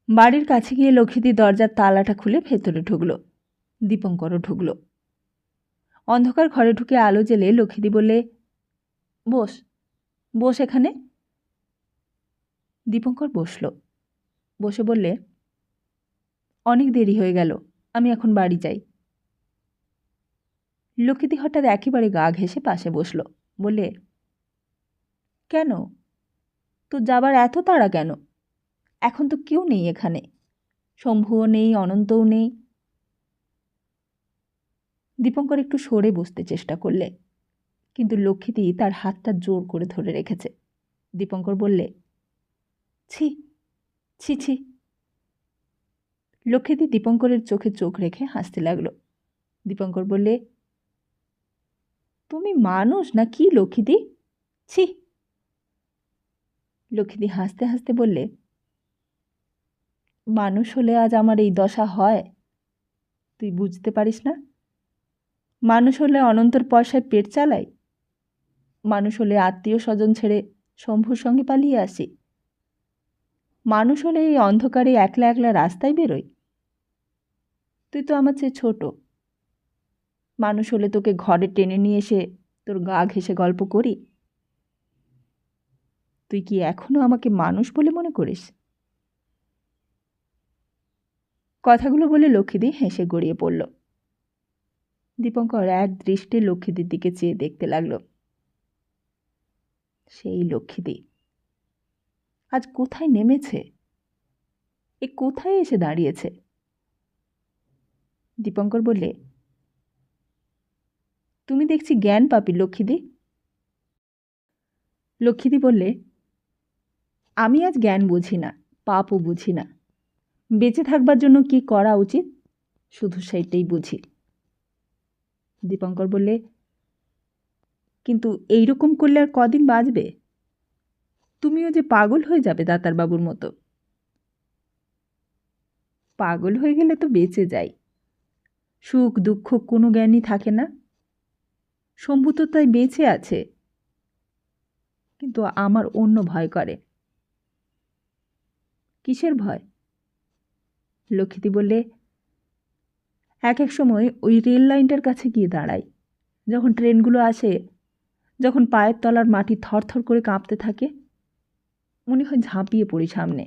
বাড়ির কাছে গিয়ে লক্ষ্মীদি দরজার তালাটা খুলে ভেতরে ঢুকল। দীপঙ্করও ঢুকল। অন্ধকার ঘরে ঢুকে আলো জ্বেলে লক্ষ্মীদি বললে, বস, বস এখানে। দীপঙ্কর বসল। বসে বললে, অনেক দেরি হয়ে গেল, আমি এখন বাড়ি যাই। লক্ষ্মীদি হঠাৎ একেবারে গা ঘেঁষে পাশে বসল। বললে, কেন? তোর যাবার এত তাড়া কেন? এখন তো কেউ নেই এখানে, শম্ভুও নেই, অনন্তও নেই। দীপঙ্কর একটু সরে বসতে চেষ্টা করলে, কিন্তু লক্ষ্মীদি তার হাতটা জোর করে ধরে রেখেছে। দীপঙ্কর বললে, ছি ছি ছি। লক্ষ্মীদি দীপঙ্করের চোখে চোখ রেখে হাসতে লাগল। দীপঙ্কর বললে, তুমি মানুষ না কি লক্ষ্মীদি? ছি। লক্ষ্মীদি হাসতে হাসতে বললে, মানুষ হলে আজ আমার এই দশা হয়? তুই বুঝতে পারিস না? মানুষ হলে অনন্তর পয়সায় পেট চালাই। মানুষ হলে আত্মীয় স্বজন ছেড়ে শম্ভুর সঙ্গে পালিয়ে আসি। মানুষ হলে এই অন্ধকারে একলা একলা রাস্তায় বেরোই। তুই তো আমার চেয়ে ছোট। মানুষ হলে তোকে ঘরে টেনে নিয়ে এসে তোর গা ঘেঁষে গল্প করি। তুই কি এখনো আমাকে মানুষ বলে মনে করিস? কথাগুলো বলে লক্ষ্মীদি হেসে গড়িয়ে পড়ল। দীপঙ্কর এক দৃষ্টে লক্ষ্মীদির দিকে চেয়ে দেখতে লাগল। সেই লক্ষ্মীদি আজ কোথায় নেমেছে? এ কোথায় এসে দাঁড়িয়েছে? দীপঙ্কর বললে, তুমি দেখছি জ্ঞান পাপি লক্ষ্মীদি। লক্ষ্মীদি বললে, আমি আজ জ্ঞান বুঝি না, পাপও বুঝি না। বেঁচে থাকবার জন্য কি করা উচিত শুধু সেইটাই বুঝি। দীপঙ্কর বললে, কিন্তু এইরকম করলে আর কদিন বাঁচবে? তুমিও যে পাগল হয়ে যাবে দাতারবাবুর মতো। পাগল হয়ে গেলে তো বেঁচে যাই, সুখ দুঃখ কোনো জ্ঞানই থাকে না। শম্ভু তো তাই বেঁচে আছে, কিন্তু আমার অন্য ভয় করে। কিসের ভয়? লক্ষ্মীদি বললে, এক এক সময় ওই রেল লাইনটার কাছে গিয়ে দাঁড়াই, যখন ট্রেনগুলো আসে, যখন পায়ের তলার মাটি থরথর করে কাঁপতে থাকে, মনে হয় ঝাঁপিয়ে পড়ি সামনে,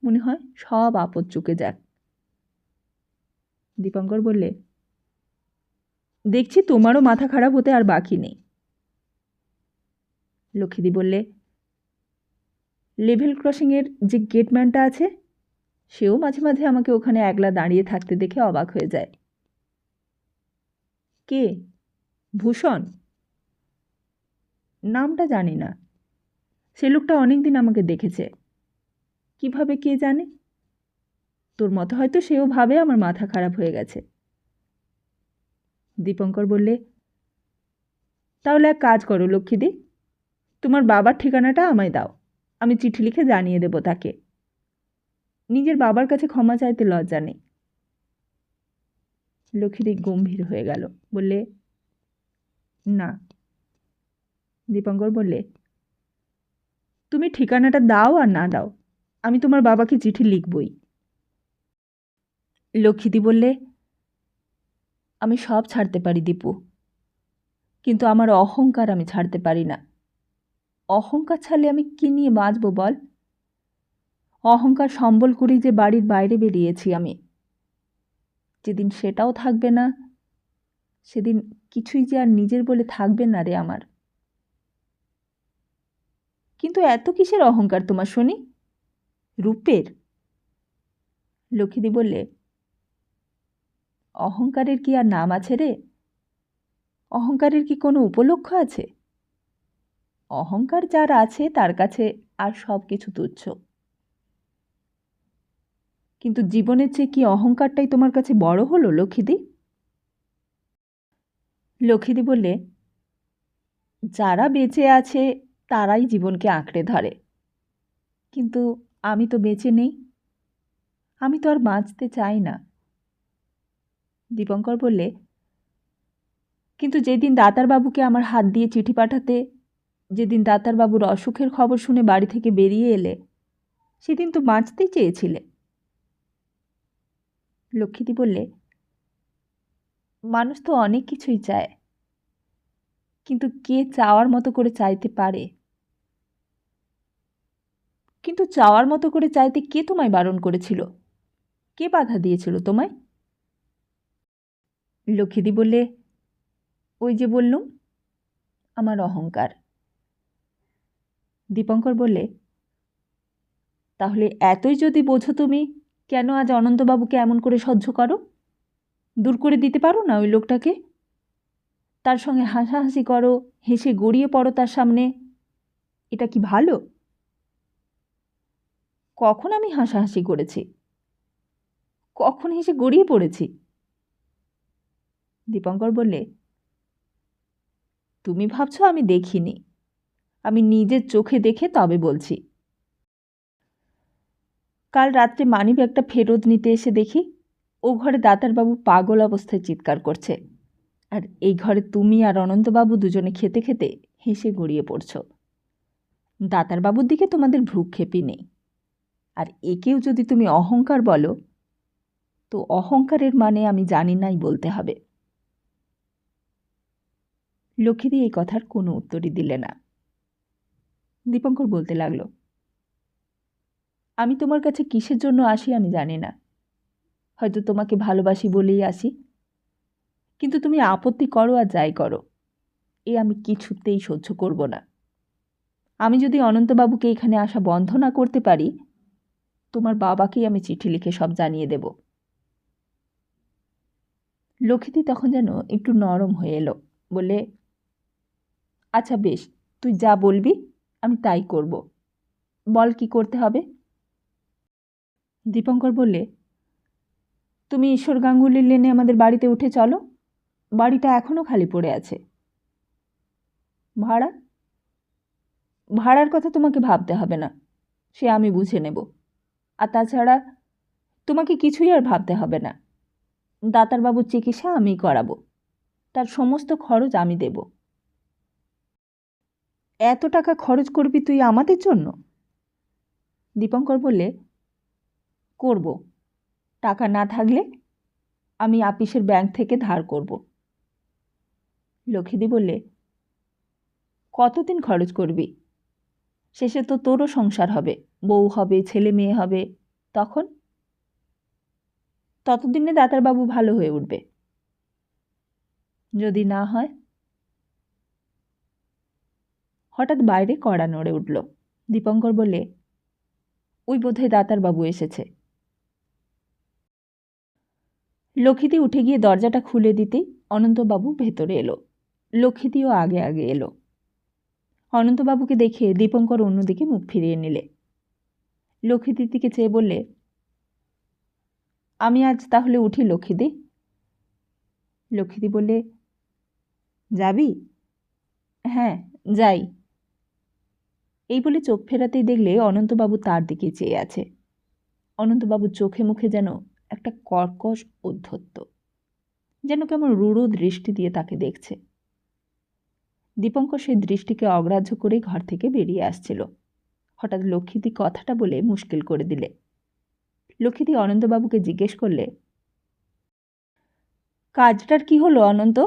মনে হয় সব আপদ চুকে যাক। দীপঙ্কর বললে, দেখছি তোমারও মাথা খারাপ হতে আর বাকি নেই। লক্ষ্মীদি বললে, লেভেল ক্রসিংয়ের যে গেটম্যানটা আছে, সেও মাঝে মাঝে আমাকে ওখানে একলা দাঁড়িয়ে থাকতে দেখে অবাক হয়ে যায়। কে? ভূষণ? নামটা জানি না, সে লোকটা অনেকদিন আমাকে দেখেছে। কিভাবে কে জানে? তোর মতো হয়তো সেও ভাবে আমার মাথা খারাপ হয়ে গেছে। দীপঙ্কর বললে, তাহলে এক কাজ করো লক্ষ্মীদি, তোমার বাবার ঠিকানাটা আমায় দাও, আমি চিঠি লিখে জানিয়ে দেব তাকে। নিজের বাবার কাছে ক্ষমা চাইতে লজ্জা নেই। লক্ষ্মীদি গম্ভীর হয়ে গেল, বললে, না। দীপঙ্কর বললে, তুমি ঠিকানাটা দাও আর না দাও, আমি তোমার বাবাকে চিঠি লিখবই। লক্ষ্মীদি বললে, আমি সব ছাড়তে পারি দীপু, কিন্তু আমার অহংকার আমি ছাড়তে পারি না। অহংকার ছাড়লে আমি কি নিয়ে বাঁচব বল? অহংকার সম্বল করেই যে বাড়ির বাইরে বেরিয়েছি আমি। যেদিন সেটাও থাকবে না, সেদিন কিছুই যে আর নিজের বলে থাকবে না রে আমার। কিন্তু এত কিসের অহংকার তোমার শুনি? রূপের? লক্ষ্মীদি বললে, অহংকারের কি আর নাম আছে রে? অহংকারের কি কোনো উপলক্ষ আছে? অহংকার যার আছে তার কাছে আর সব কিছু তুচ্ছ। কিন্তু জীবনের চেয়ে কি অহংকারটাই তোমার কাছে বড় হলো লক্ষ্মীদি? লক্ষ্মীদি বললে, যারা বেঁচে আছে তারাই জীবনকে আঁকড়ে ধরে, কিন্তু আমি তো বেঁচে নেই, আমি তো আর বাঁচতে চাই না। দীপঙ্কর বললে, কিন্তু যেদিন দাতারবাবুকে আমার হাত দিয়ে চিঠি পাঠাতে, যেদিন দাতারবাবুর অসুখের খবর শুনে বাড়ি থেকে বেরিয়ে এলে, সেদিন তো বাঁচতেই চেয়েছিলে। লক্ষ্মীদি বললে, মানুষ তো অনেক কিছুই চায়, কিন্তু কে চাওয়ার মতো করে চাইতে পারে? কিন্তু চাওয়ার মতো করে চাইতে কে তোমায় বারণ করেছিল? কে বাধা দিয়েছিল তোমায়? লক্ষ্মীদি বললে, ওই যে বললুম, আমার অহংকার। দীপঙ্কর বললে, তাহলে এতই যদি বোঝো তুমি, কেন আজ অনন্তবাবুকে এমন করে সহ্য করো? দূর করে দিতে পারো না ওই লোকটাকে? তার সঙ্গে হাসাহাসি করো, হেসে গড়িয়ে পড়ো তার সামনে, এটা কি ভালো? কখন আমি হাসাহাসি করেছি? কখন হেসে গড়িয়ে পড়েছি? দীপঙ্কর বললে, তুমি ভাবছো আমি দেখিনি, আমি নিজের চোখে দেখে তবে বলছি। কাল রাত্রে মানিব্যাগটা ফেরত নিতে এসে দেখি ও ঘরে দাতারবাবু পাগল অবস্থায় চিৎকার করছে, আর এই ঘরে তুমি আর অনন্তবাবু দুজনে খেতে খেতে হেসে গড়িয়ে পড়ছ। দাতারবাবুর দিকে তোমাদের ভ্রূক্ষেপই নেই। আর একেও যদি তুমি অহংকার বলো, তো অহংকারের মানে আমি জানি নাই বলতে হবে। লক্ষ্মীদি এই কথার কোনো উত্তরই দিলে না। দীপঙ্কর বলতে লাগল, আমি তোমার কাছে কিসের জন্য আসি আমি জানি না, হয়তো তোমাকে ভালোবাসি বলেই আসি, কিন্তু তুমি আপত্তি করো আর যাই করো, এ আমি কিছুতেই সহ্য করব না। আমি যদি অনন্তবাবুকে এখানে আসা বন্ধ না করতে পারি, তোমার বাবাকেই আমি চিঠি লিখে সব জানিয়ে দেব। লক্ষ্মীদি তখন যেন একটু নরম হয়ে এলো, বলে, আচ্ছা বেশ, তুই যা বলবি আমি তাই করব, বল কি করতে হবে। দীপঙ্কর বললে, তুমি ঈশ্বর গাঙ্গুলির লেনে আমাদের বাড়িতে উঠে চলো, বাড়িটা এখনও খালি পড়ে আছে। ভাড়া? ভাড়ার কথা তোমাকে ভাবতে হবে না, সে আমি বুঝে নেব। আর তাছাড়া তোমাকে কিছুই আর ভাবতে হবে না। দাতারবাবুর চিকিৎসা আমিই করাবো, তার সমস্ত খরচ আমি দেব। এত টাকা খরচ করবি তুই আমাদের জন্য? দীপঙ্কর বললে, করব। টাকা না থাকলে আমি আপিসের ব্যাংক থেকে ধার করব। লক্ষ্মীদি বললে, কতদিন খরচ করবি? শেষে তো তোরও সংসার হবে, বউ হবে, ছেলে মেয়ে হবে। তখন? ততদিনে দাতারবাবু ভালো হয়ে উঠবে। যদি না হয়? হঠাৎ বাইরে কড়া নড়ে উঠল। দীপঙ্কর বললে, ওই বোধহয় দাতারবাবু এসেছে। লক্ষ্মীদি উঠে গিয়ে দরজাটা খুলে দিতেই অনন্তবাবু ভেতরে এলো। লক্ষ্মীদিও আগে আগে এলো। অনন্তবাবুকে দেখে দীপঙ্কর অন্যদিকে মুখ ফিরিয়ে নিলে। লক্ষ্মীদির দিকে চেয়ে বললে, আমি আজ তাহলে উঠি লক্ষ্মীদি? লক্ষ্মীদি বললে, যাবি? হ্যাঁ, যাই। এই বলে চোখ ফেরাতেই দেখলে অনন্তবাবু তার দিকে চেয়ে আছে। অনন্তবাবুর চোখে মুখে যেন একটা কর্কশ ঔদ্ধত্য, যেন কেমন রূঢ় দৃষ্টি দিয়ে তাকে দেখছে। দীপঙ্কর সেই দৃষ্টিকে অগ্রাহ্য করেই ঘর থেকে বেরিয়ে আসছিল। হঠাৎ লক্ষ্মীদি কথাটা বলে মুশকিল করে দিলে। লক্ষ্মীদি অনন্তবাবুকে জিজ্ঞেস করলে, কাজটার কি হলো অনন্ত?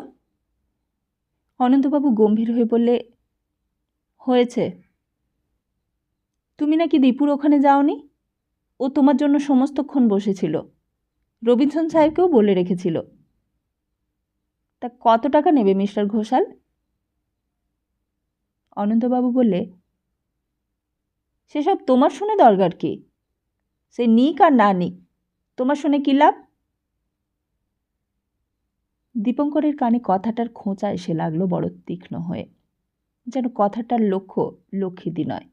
অনন্তবাবু গম্ভীর হয়ে বললে, হয়েছে। তুমি নাকি দীপুর ওখানে যাওনি? ও তোমার জন্য সমস্তক্ষণ বসেছিল, রবিনসন সাহেবকেও বলে রেখেছিল। তা কত টাকা নেবে মিস্টার ঘোষাল? অনন্তবাবু বললে, সেসব তোমার শুনে দরকার কি? সে নিক আর না নিক, তোমার শুনে কী লাভ? দীপঙ্করের কানে কথাটার খোঁচা এসে লাগলো বড় তীক্ষ্ণ হয়ে, যেন কথাটার লক্ষ্য লক্ষ্মীদি নয়,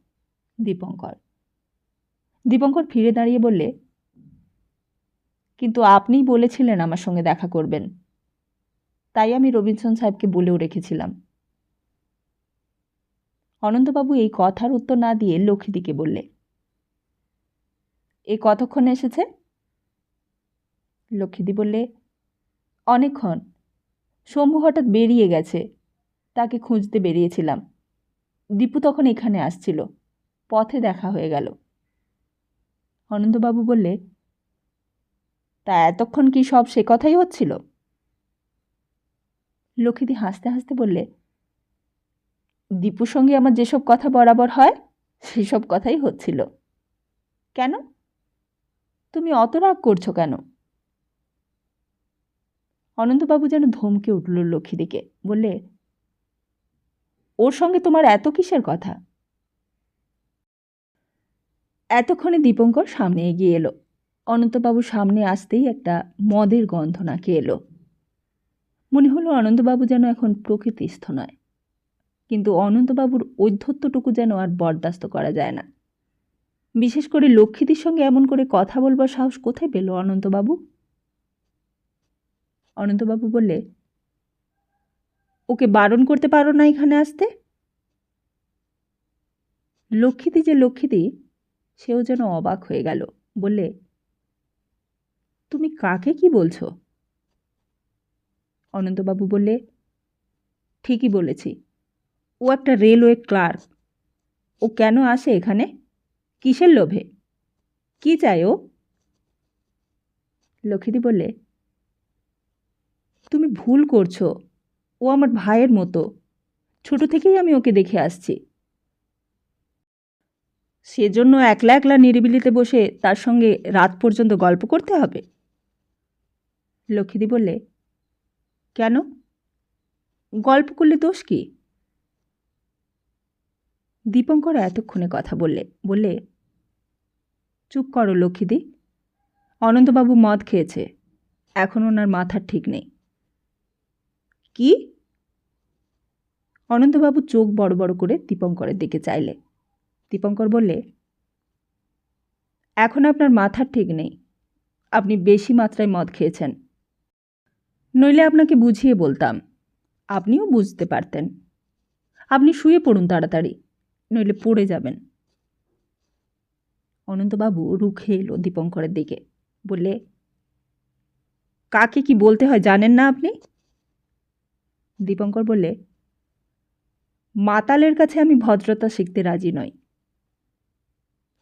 দীপঙ্কর। দীপঙ্কর ফিরে দাঁড়িয়ে বললে, কিন্তু আপনিই বলেছিলেন আমার সঙ্গে দেখা করবেন, তাই আমি রবিনসন সাহেবকে বলেও রেখেছিলাম। অনন্তবাবু এই কথার উত্তর না দিয়ে লক্ষ্মীদিকে বললে, এই কতক্ষণ এসেছে? লক্ষ্মীদি বললে, অনেকক্ষণ। শম্ভু হঠাৎ বেরিয়ে গেছে, তাকে খুঁজতে বেরিয়েছিলাম। দীপু তখন এখানে আসছিল, পথে দেখা হয়ে গেল। অনন্তবাবু বললে, তা এতক্ষণ কি সব সে কথাই হচ্ছিল? লক্ষ্মীদি হাসতে হাসতে বললে, দীপুর সঙ্গে আমার যেসব কথা বরাবর হয় সেসব কথাই হচ্ছিল। কেন? তুমি অত রাগ করছো কেন? অনন্তবাবু যেন ধমকে উঠল লক্ষ্মীদিকে, বললে, ওর সঙ্গে তোমার এত কিসের কথা? এতক্ষণে দীপঙ্কর সামনে এগিয়ে এলো। অনন্তবাবু সামনে আসতেই একটা মদের গন্ধ নাকে এলো। মনে হলো অনন্তবাবু যেন এখন প্রকৃতিস্থ নয়, কিন্তু অনন্তবাবুর ঔদ্ধত্যটুকু যেন আর বরদাস্ত করা যায় না। বিশেষ করে লক্ষ্মীদির সঙ্গে এমন করে কথা বলবার সাহস কোথায় পেল অনন্তবাবু? অনন্তবাবু বললে, ওকে বারণ করতে পারো না এখানে আসতে? লক্ষ্মীদি যে লক্ষ্মীদি, সেও যেন অবাক হয়ে গেল, বললে, তুমি কাকে কি বলছো? অনন্তবাবু বললে, ঠিকই বলেছি, ও একটা রেলওয়ে ক্লার্ক। ও কেন আসে এখানে? কিসের লোভে? কি চায় ও? লক্ষ্মীদি বললে, তুমি ভুল করছো, ও আমার ভাইয়ের মতো, ছোট থেকেই আমি ওকে দেখে আসছি। সেজন্য একলা একলা নিরিবিলিতে বসে তার সঙ্গে রাত পর্যন্ত গল্প করতে হবে? লক্ষ্মীদি বললে, কেন? গল্প করলে দোষ কি? দীপঙ্কর এতক্ষণে কথা বললে, চুপ করো লক্ষ্মীদি, অনন্তবাবু মদ খেয়েছে, এখন ওনার মাথার ঠিক নেই। কি? অনন্তবাবু চোখ বড় বড় করে দীপঙ্করের দিকে চাইলে। দীপঙ্কর বললে, এখন আপনার মাথার ঠিক নেই, আপনি বেশি মাত্রায় মদ খেয়েছেন, নইলে আপনাকে বুঝিয়ে বলতাম, আপনিও বুঝতে পারতেন। আপনি শুয়ে পড়ুন তাড়াতাড়ি, নইলে পড়ে যাবেন। অনন্তবাবু রুখে এলো দীপঙ্করের দিকে, বললে, কাকে কি বলতে হয় জানেন না আপনি? দীপঙ্কর বললে, মাতালের কাছে আমি ভদ্রতা শিখতে রাজি নই।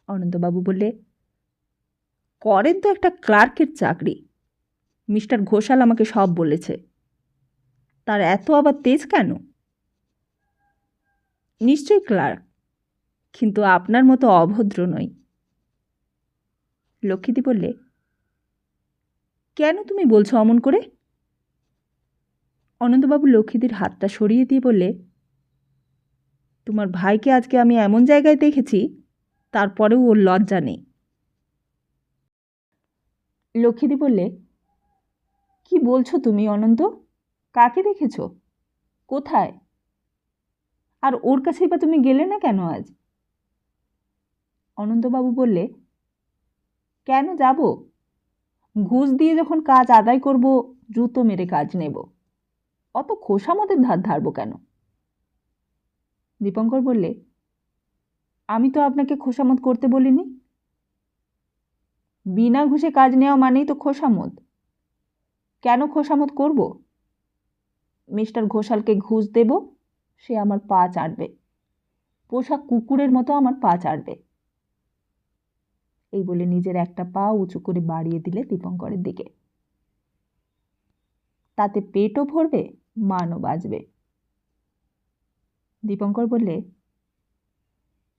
অনন্তবাবু বললে, করেন তো একটা ক্লার্কের চাকরি। মিস্টার ঘোষাল আমাকে সব বলেছে। তার এত আবার তেজ কেন? নিশ্চয়ই ক্লার্ক, কিন্তু আপনার মতো অভদ্র নই। লক্ষ্মীদি বললে, কেন তুমি বলছো অমন করে? অনন্তবাবু লক্ষ্মীদির হাতটা সরিয়ে দিয়ে বললে, তোমার ভাইকে আজকে আমি এমন জায়গায় দেখেছি, তারপরেও ওর লজ্জা নেই। লক্ষ্মীদি বললে, কি বলছো তুমি অনন্ত? কাকে দেখেছ? কোথায়? আর ওর কাছেই বা তুমি গেলে না কেন আজ? অনন্তবাবু বললে, কেন যাব? ঘুষ দিয়ে যখন কাজ আদায় করব, জুতো মেরে কাজ নেব। অত খোসামদের ধার ধারবো কেন? দীপঙ্কর বললে, আমি তো আপনাকে খোসামত করতে বলিনি। বিনা ঘুষে কাজ নেওয়া মানেই তো খোসামত। কেন খোসামত করব? মিস্টার ঘোষালকে ঘুষ দেব, সে আমার পা চাটবে, পোষা কুকুরের মতো আমার পা চাটবে। এই বলে নিজের একটা পা উঁচু করে বাড়িয়ে দিলে দীপঙ্করের দিকে। তাতে পেটও ভরবে, মানও বাজবে। দীপঙ্কর বললে,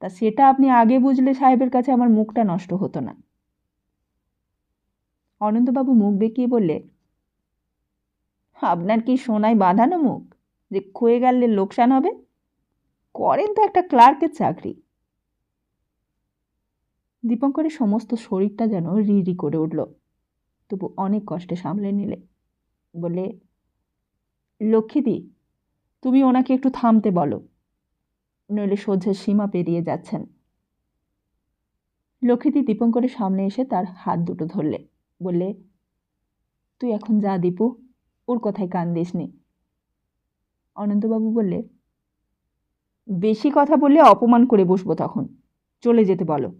তা সেটা আপনি আগে বুঝলে সাহেবের কাছে আমার মুখটা নষ্ট হতো না। অনন্তবাবু মুখ বেঁকিয়ে বললে, আপনার কি সোনায় বাঁধানো মুখ যে ক্ষয়ে গেলে লোকসান হবে? করেন তো একটা ক্লার্কের চাকরি। দীপঙ্করের সমস্ত শরীরটা যেন রি রি করে উঠল, তবু অনেক কষ্টে সামলে নিলে। বলে, লক্ষ্মীদি, তুমি ওনাকে একটু থামতে বলো, নইলে সহ্যের সীমা পেরিয়ে যাচ্ছেন। লক্ষ্মীদি দীপঙ্করের সামনে এসে তার হাত দুটো ধরলে, বললে, তুই এখন যা দীপু, ওর কথায় কান দিসনি। অনন্তবাবু বললে, বেশি কথা বললে অপমান করে বসবো তখন, চলে যেতে বলো।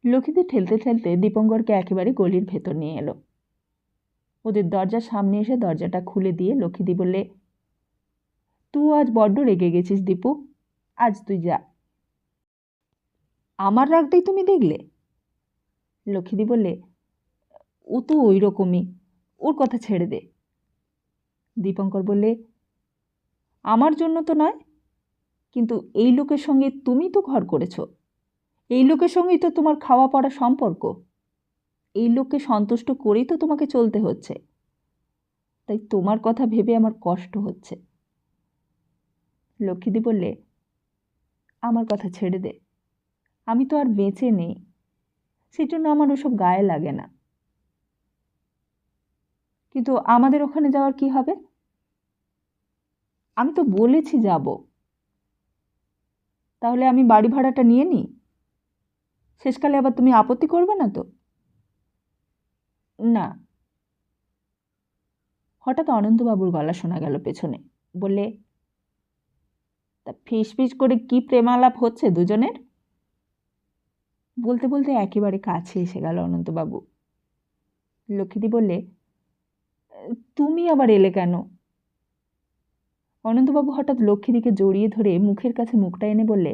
লক্ষ্মীদি ঠেলতে ঠেলতে দীপঙ্করকে একেবারে গলির ভেতর নিয়ে এলো। ওদের দরজার সামনে এসে দরজাটা খুলে দিয়ে লক্ষ্মীদি বললে, তুই আজ বড্ড রেগে গেছিস দীপু, আজ তুই যা। আমার রাগটাই তুমি দেখলে? লক্ষ্মীদি বললে, ও তো ওই রকমই, ওর কথা ছেড়ে দে। দীপঙ্কর বললে, আমার জন্য তো নয়, কিন্তু এই লোকের সঙ্গে তুমি তো ঘর করেছ, এই লোকের সঙ্গেই তো তোমার খাওয়া পড়া সম্পর্ক, এই লোককে সন্তুষ্ট করেই তো তোমাকে চলতে হচ্ছে, তাই তোমার কথা ভেবে আমার কষ্ট হচ্ছে। লক্ষ্মীদি বললে, আমার কথা ছেড়ে দে, আমি তো আর বেঁচে নেই, সেজন্য আমার ওসব গায়ে লাগে না। কিন্তু আমাদের ওখানে যাওয়ার কি হবে? আমি তো বলেছি যাব। তাহলে আমি বাড়ি ভাড়াটা নিয়ে নিই, শেষকালে আবার তুমি আপত্তি করবে না তো? না। হঠাৎ অনন্তবাবুর গলা শোনা গেল পেছনে। বললে, তা ফিস ফিস করে কি প্রেমালাপ হচ্ছে দুজনের? বলতে বলতে একেবারে কাছে এসে গেল অনন্তবাবু। লক্ষ্মীদি বললে, তুমি আবার এলে কেন? অনন্তবাবু হঠাৎ লক্ষ্মীদিকে জড়িয়ে ধরে মুখের কাছে মুখটা এনে বললে,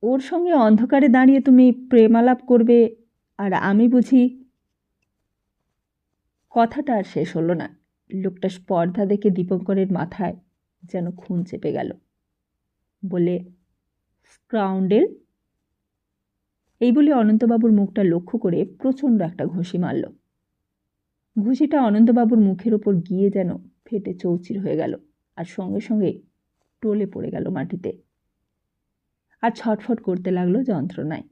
ওর সঙ্গে অন্ধকারে দাঁড়িয়ে তুমি প্রেমালাপ করবে, আর আমি বুঝি? কথাটা আর শেষ হলো না। লোকটা স্পর্ধা দেখে দীপঙ্করের মাথায় যেন খুন চেপে গেল। বলে, স্কাউন্ডেল। এই বলে অনন্তবাবুর মুখটা লক্ষ্য করে প্রচণ্ড একটা ঘুষি মারল। ঘুষিটা অনন্তবাবুর মুখের ওপর গিয়ে যেন ফেটে চৌচির হয়ে গেল, আর সঙ্গে সঙ্গে টলে পড়ে গেল মাটিতে, আর ছটফট করতে লাগলো যন্ত্রণায়।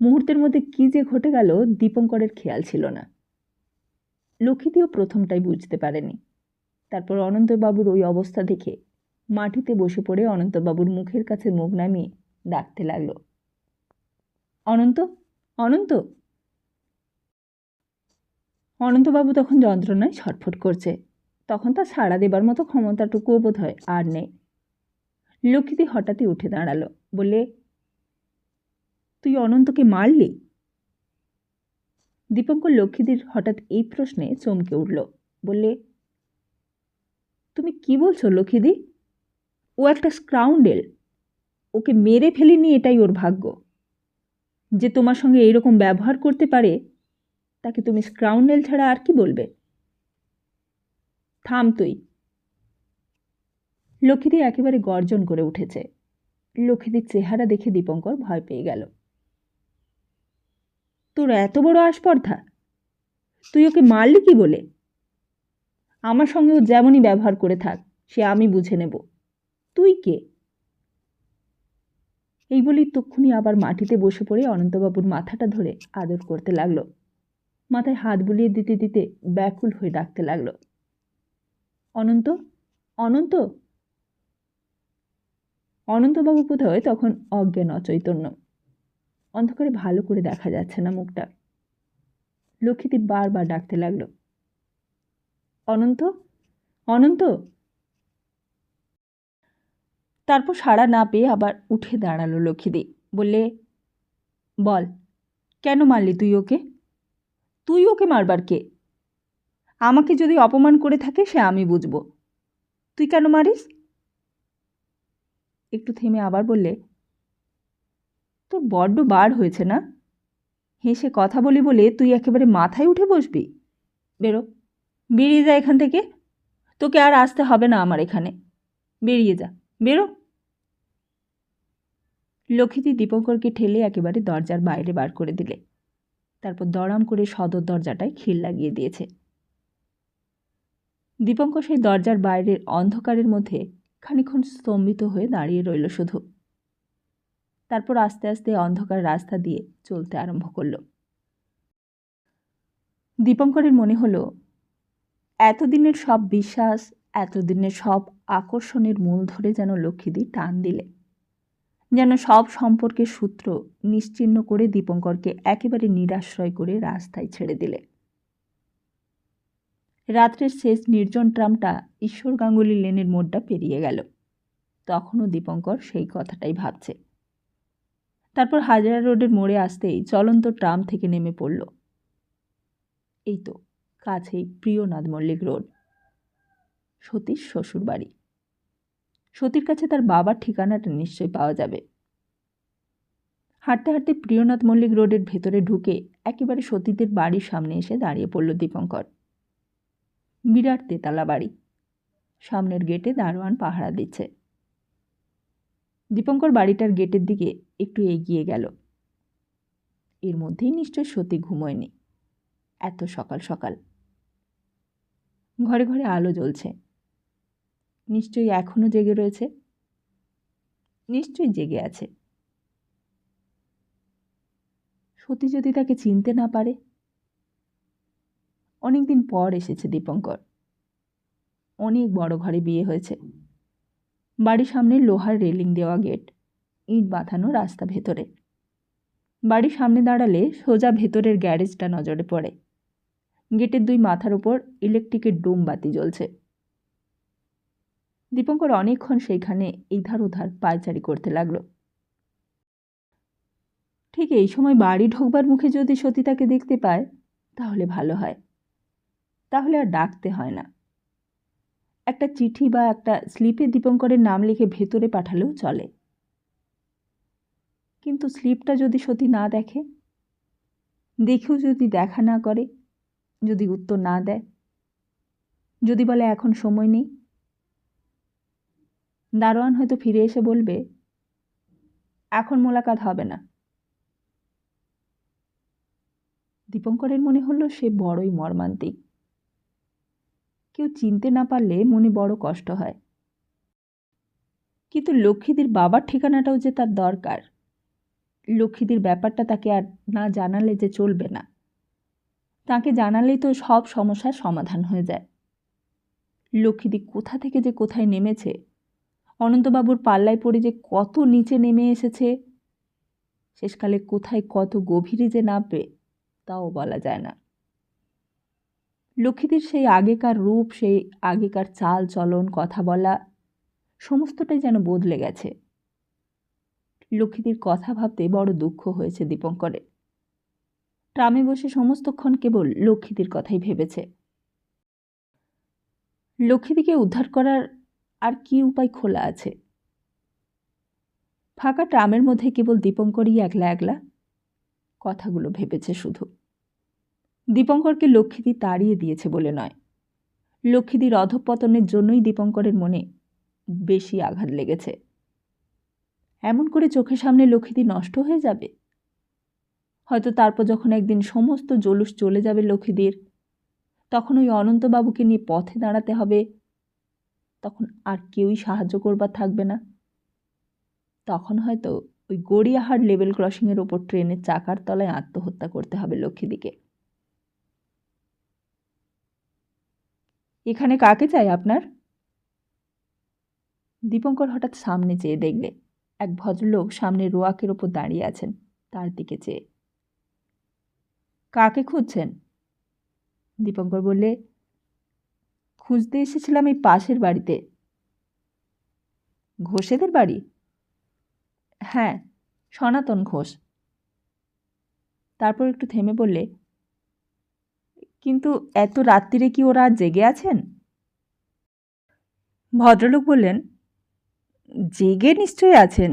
মুহূর্তের মধ্যে কি যে ঘটে গেল দীপঙ্করের খেয়াল ছিল না। লক্ষ্মীদিও প্রথমটাই বুঝতে পারেনি। তারপর অনন্তবাবুর ওই অবস্থা দেখে মাটিতে বসে পড়ে অনন্তবাবুর মুখের কাছে মুখ নামিয়ে ডাকতে লাগলো, অনন্ত, অনন্ত। অনন্তবাবু তখন যন্ত্রণায় ছটফট করছে। তখন তার সাড়া দেবার মতো ক্ষমতাটুকুও বোধ হয় আর নেই। লক্ষ্মীদি হঠাৎই উঠে দাঁড়ালো, বললে, তুই অনন্তকে মারলি? দীপঙ্কর লক্ষ্মীদির হঠাৎ এই প্রশ্নে চমকে উঠল, বললে, তুমি কি বলছো লক্ষ্মীদি? ও একটা স্কাউন্ডেল। ওকে মেরে ফেলিনি, এটাই ওর ভাগ্য। যে তোমার সঙ্গে এইরকম ব্যবহার করতে পারে তাকে তুমি স্কাউন্ডেল ছাড়া আর কি বলবে? থাম তুই। লক্ষ্মীদি একেবারে গর্জন করে উঠেছে। লক্ষ্মীদির চেহারা দেখে দীপঙ্কর ভয় পেয়ে গেল। তোর এত বড় আস্পর্ধা! তুই ওকে মারলি কি বলে? আমার সঙ্গে ও যেমনই ব্যবহার করে থাক, সে আমি বুঝে নেব। তুই কে? এই বলেই তক্ষুনি আবার মাটিতে বসে পড়ে অনন্তবাবুর মাথাটা ধরে আদর করতে লাগলো। মাথায় হাত বুলিয়ে দিতে দিতে ব্যাকুল হয়ে ডাকতে লাগলো, অনন্ত, অনন্ত। অনন্তবাবু বোধহয় তখন অজ্ঞান অচৈতন্য। অন্ধকারে ভালো করে দেখা যাচ্ছে না মুখটা। লক্ষ্মীদি বারবার ডাকতে লাগলো, অনন্ত, অনন্ত। তারপর সাড়া না পেয়ে আবার উঠে দাঁড়ালো লক্ষ্মীদি, বললে, বল, কেন মারলি তুই ওকে? তুই ওকে মারবার কে? আমাকে যদি অপমান করে থাকে সে আমি বুঝব। তুই কেন মারিস? একটু থেমে আবার বললে, তোর বড্ড বার হয়েছে না? হেসে কথা বলি বলে তুই একেবারে মাথায় উঠে বসবি? বেরো, বেরিয়ে যা এখান থেকে। তোকে আর আসতে হবে না আমার এখানে। বেরিয়ে যা, বেরো। লক্ষ্মীদি দীপঙ্করকে ঠেলে একেবারে দরজার বাইরে বার করে দিলে। তারপর দড়াম করে সদর দরজাটায় খিল লাগিয়ে দিয়েছে। দীপঙ্কর সেই দরজার বাইরের অন্ধকারের মধ্যে খানিকক্ষণ স্তম্ভিত হয়ে দাঁড়িয়ে রইল শুধু। তারপর আস্তে আস্তে অন্ধকার রাস্তা দিয়ে চলতে আরম্ভ করল। দীপঙ্করের মনে হলো, এতদিনের সব বিশ্বাস, এতদিনের সব আকর্ষণের মূল ধরে যেন লক্ষ্মীদি টান দিলে, যেন সব সম্পর্কের সূত্র নিশ্চিহ্ন করে দীপঙ্করকে একেবারে নিরাশ্রয় করে রাস্তায় ছেড়ে দিলে। রাত্রের শেষ নির্জন ট্রামটা ঈশ্বর গাঙ্গুলি লেনের মোড়টা পেরিয়ে গেল। তখনও দীপঙ্কর সেই কথাটাই ভাবছে। তারপর হাজরা রোডের মোড়ে আসতেই চলন্ত ট্রাম থেকে নেমে পড়ল। এই তো কাছেই প্রিয়নাথ মল্লিক রোড, সতীর শ্বশুর বাড়ি। সতীর কাছে তার বাবার ঠিকানাটা নিশ্চয়ই পাওয়া যাবে। হাঁটতে হাঁটতে প্রিয়নাথ মল্লিক রোডের ভেতরে ঢুকে একেবারে সতীদের বাড়ির সামনে এসে দাঁড়িয়ে পড়ল দীপঙ্কর। বিরাট তেতলা বাড়ি, সামনের গেটে দারোয়ান পাহারা দিচ্ছে। দীপঙ্কর বাড়িটার গেটের দিকে একটু এগিয়ে গেল। এর মধ্যেই নিশ্চয় সতী ঘুমোয়নি এত সকাল সকাল। ঘরে ঘরে আলো জ্বলছে, নিশ্চয়ই এখনো জেগে রয়েছে। নিশ্চয়ই জেগে আছে। সতী যদি তাকে চিনতে না পারে। অনেকদিন পর এসেছে দীপঙ্কর। অনেক বড় ঘরে বিয়ে হয়েছে। বাড়ির সামনে লোহার রেলিং দেওয়া গেট, ইট বাঁধানো রাস্তা ভেতরে। বাড়ির সামনে দাঁড়ালে সোজা ভেতরের গ্যারেজটা নজরে পড়ে। গেটের দুই মাথার উপর ইলেকট্রিকের ডুম বাতি জ্বলছে। দীপঙ্কর অনেকক্ষণ সেইখানে ইধার উধার পায়চারি করতে লাগল। ঠিক এই সময় বাড়ি ঢোকবার মুখে যদি সতী তাকে দেখতে পায় তাহলে ভালো হয়। তাহলে আর ডাকতে হয় না। একটা চিঠি বা একটা স্লিপে দীপঙ্করের নাম লিখে ভেতরে পাঠালেও চলে। কিন্তু স্লিপটা যদি সতী না দেখে, দেখেও যদি দেখা না করে, যদি উত্তর না দেয়, যদি বলে এখন সময় নেই, দারোয়ান হয়তো ফিরে এসে বলবে, এখন মোলাকাত হবে না। দীপঙ্করের মনে হলো সে বড়ই মর্মান্তিক। কেউ চিনতে না পারলে মনে বড় কষ্ট হয়। কিন্তু লক্ষ্মীদির বাবার ঠিকানাটাও যে তার দরকার। লক্ষ্মীদির ব্যাপারটা তাকে আর না জানালে যে চলবে না। তাকে জানালেই তো সব সমস্যার সমাধান হয়ে যায়। লক্ষ্মীদি কোথা থেকে যে কোথায় নেমেছে, অনন্তবাবুর পাল্লায় পড়ে যে কত নিচে নেমে এসেছে, শেষকালে কোথায় কত গভীরে যে নামবে তাও বলা যায় না। লক্ষ্মীদের সেই আগেকার রূপ, সেই আগেকার চাল চলন, কথা বলা সমস্তটাই যেন বদলে গেছে। লক্ষ্মীদের কথা ভাবতে বড় দুঃখ হয়েছে দীপঙ্করের। ট্রামে বসে সমস্তক্ষণ কেবল লক্ষ্মীদের কথাই ভেবেছে। লক্ষ্মীদিকে উদ্ধার করার আর কি উপায় খোলা আছে? ফাঁকা ট্রামের মধ্যে কেবল দীপঙ্করই একলা একলা কথাগুলো ভেবেছে শুধু। দীপঙ্করকে লক্ষ্মীদি তাড়িয়ে দিয়েছে বলে নয়, লক্ষ্মীদির অধঃপতনের জন্যই দীপঙ্করের মনে বেশি আঘাত লেগেছে। এমন করে চোখের সামনে লক্ষ্মীদি নষ্ট হয়ে যাবে? হয়তো তারপর যখন একদিন সমস্ত জলুস চলে যাবে লক্ষ্মীদির, তখন ওই অনন্তবাবুকে নিয়ে পথে দাঁড়াতে হবে, তখন আর কেউই সাহায্য করবার থাকবে না। তখন হয়তো ওই গড়িয়াহাট লেভেল ক্রসিংয়ের ওপর ট্রেনের চাকার তলায় আত্মহত্যা করতে হবে লক্ষ্মীদিকে। এখানে কাকে চাই আপনার? দীপঙ্কর হঠাৎ সামনে চেয়ে দেখলে এক ভদ্রলোক সামনে রোয়াকের ওপর দাঁড়িয়ে আছেন, তার দিকে চেয়ে। কাকে খুঁজছেন? দীপঙ্কর বললে, খুঁজতে এসেছিলাম এই পাশের বাড়িতে। ঘোষেদের বাড়ি? হ্যাঁ, সনাতন ঘোষ। তারপর একটু থেমে বললে, কিন্তু এত রাত্রিরে কি ওরা জেগে আছেন? ভদ্রলোক বললেন, জেগে নিশ্চয়ই আছেন,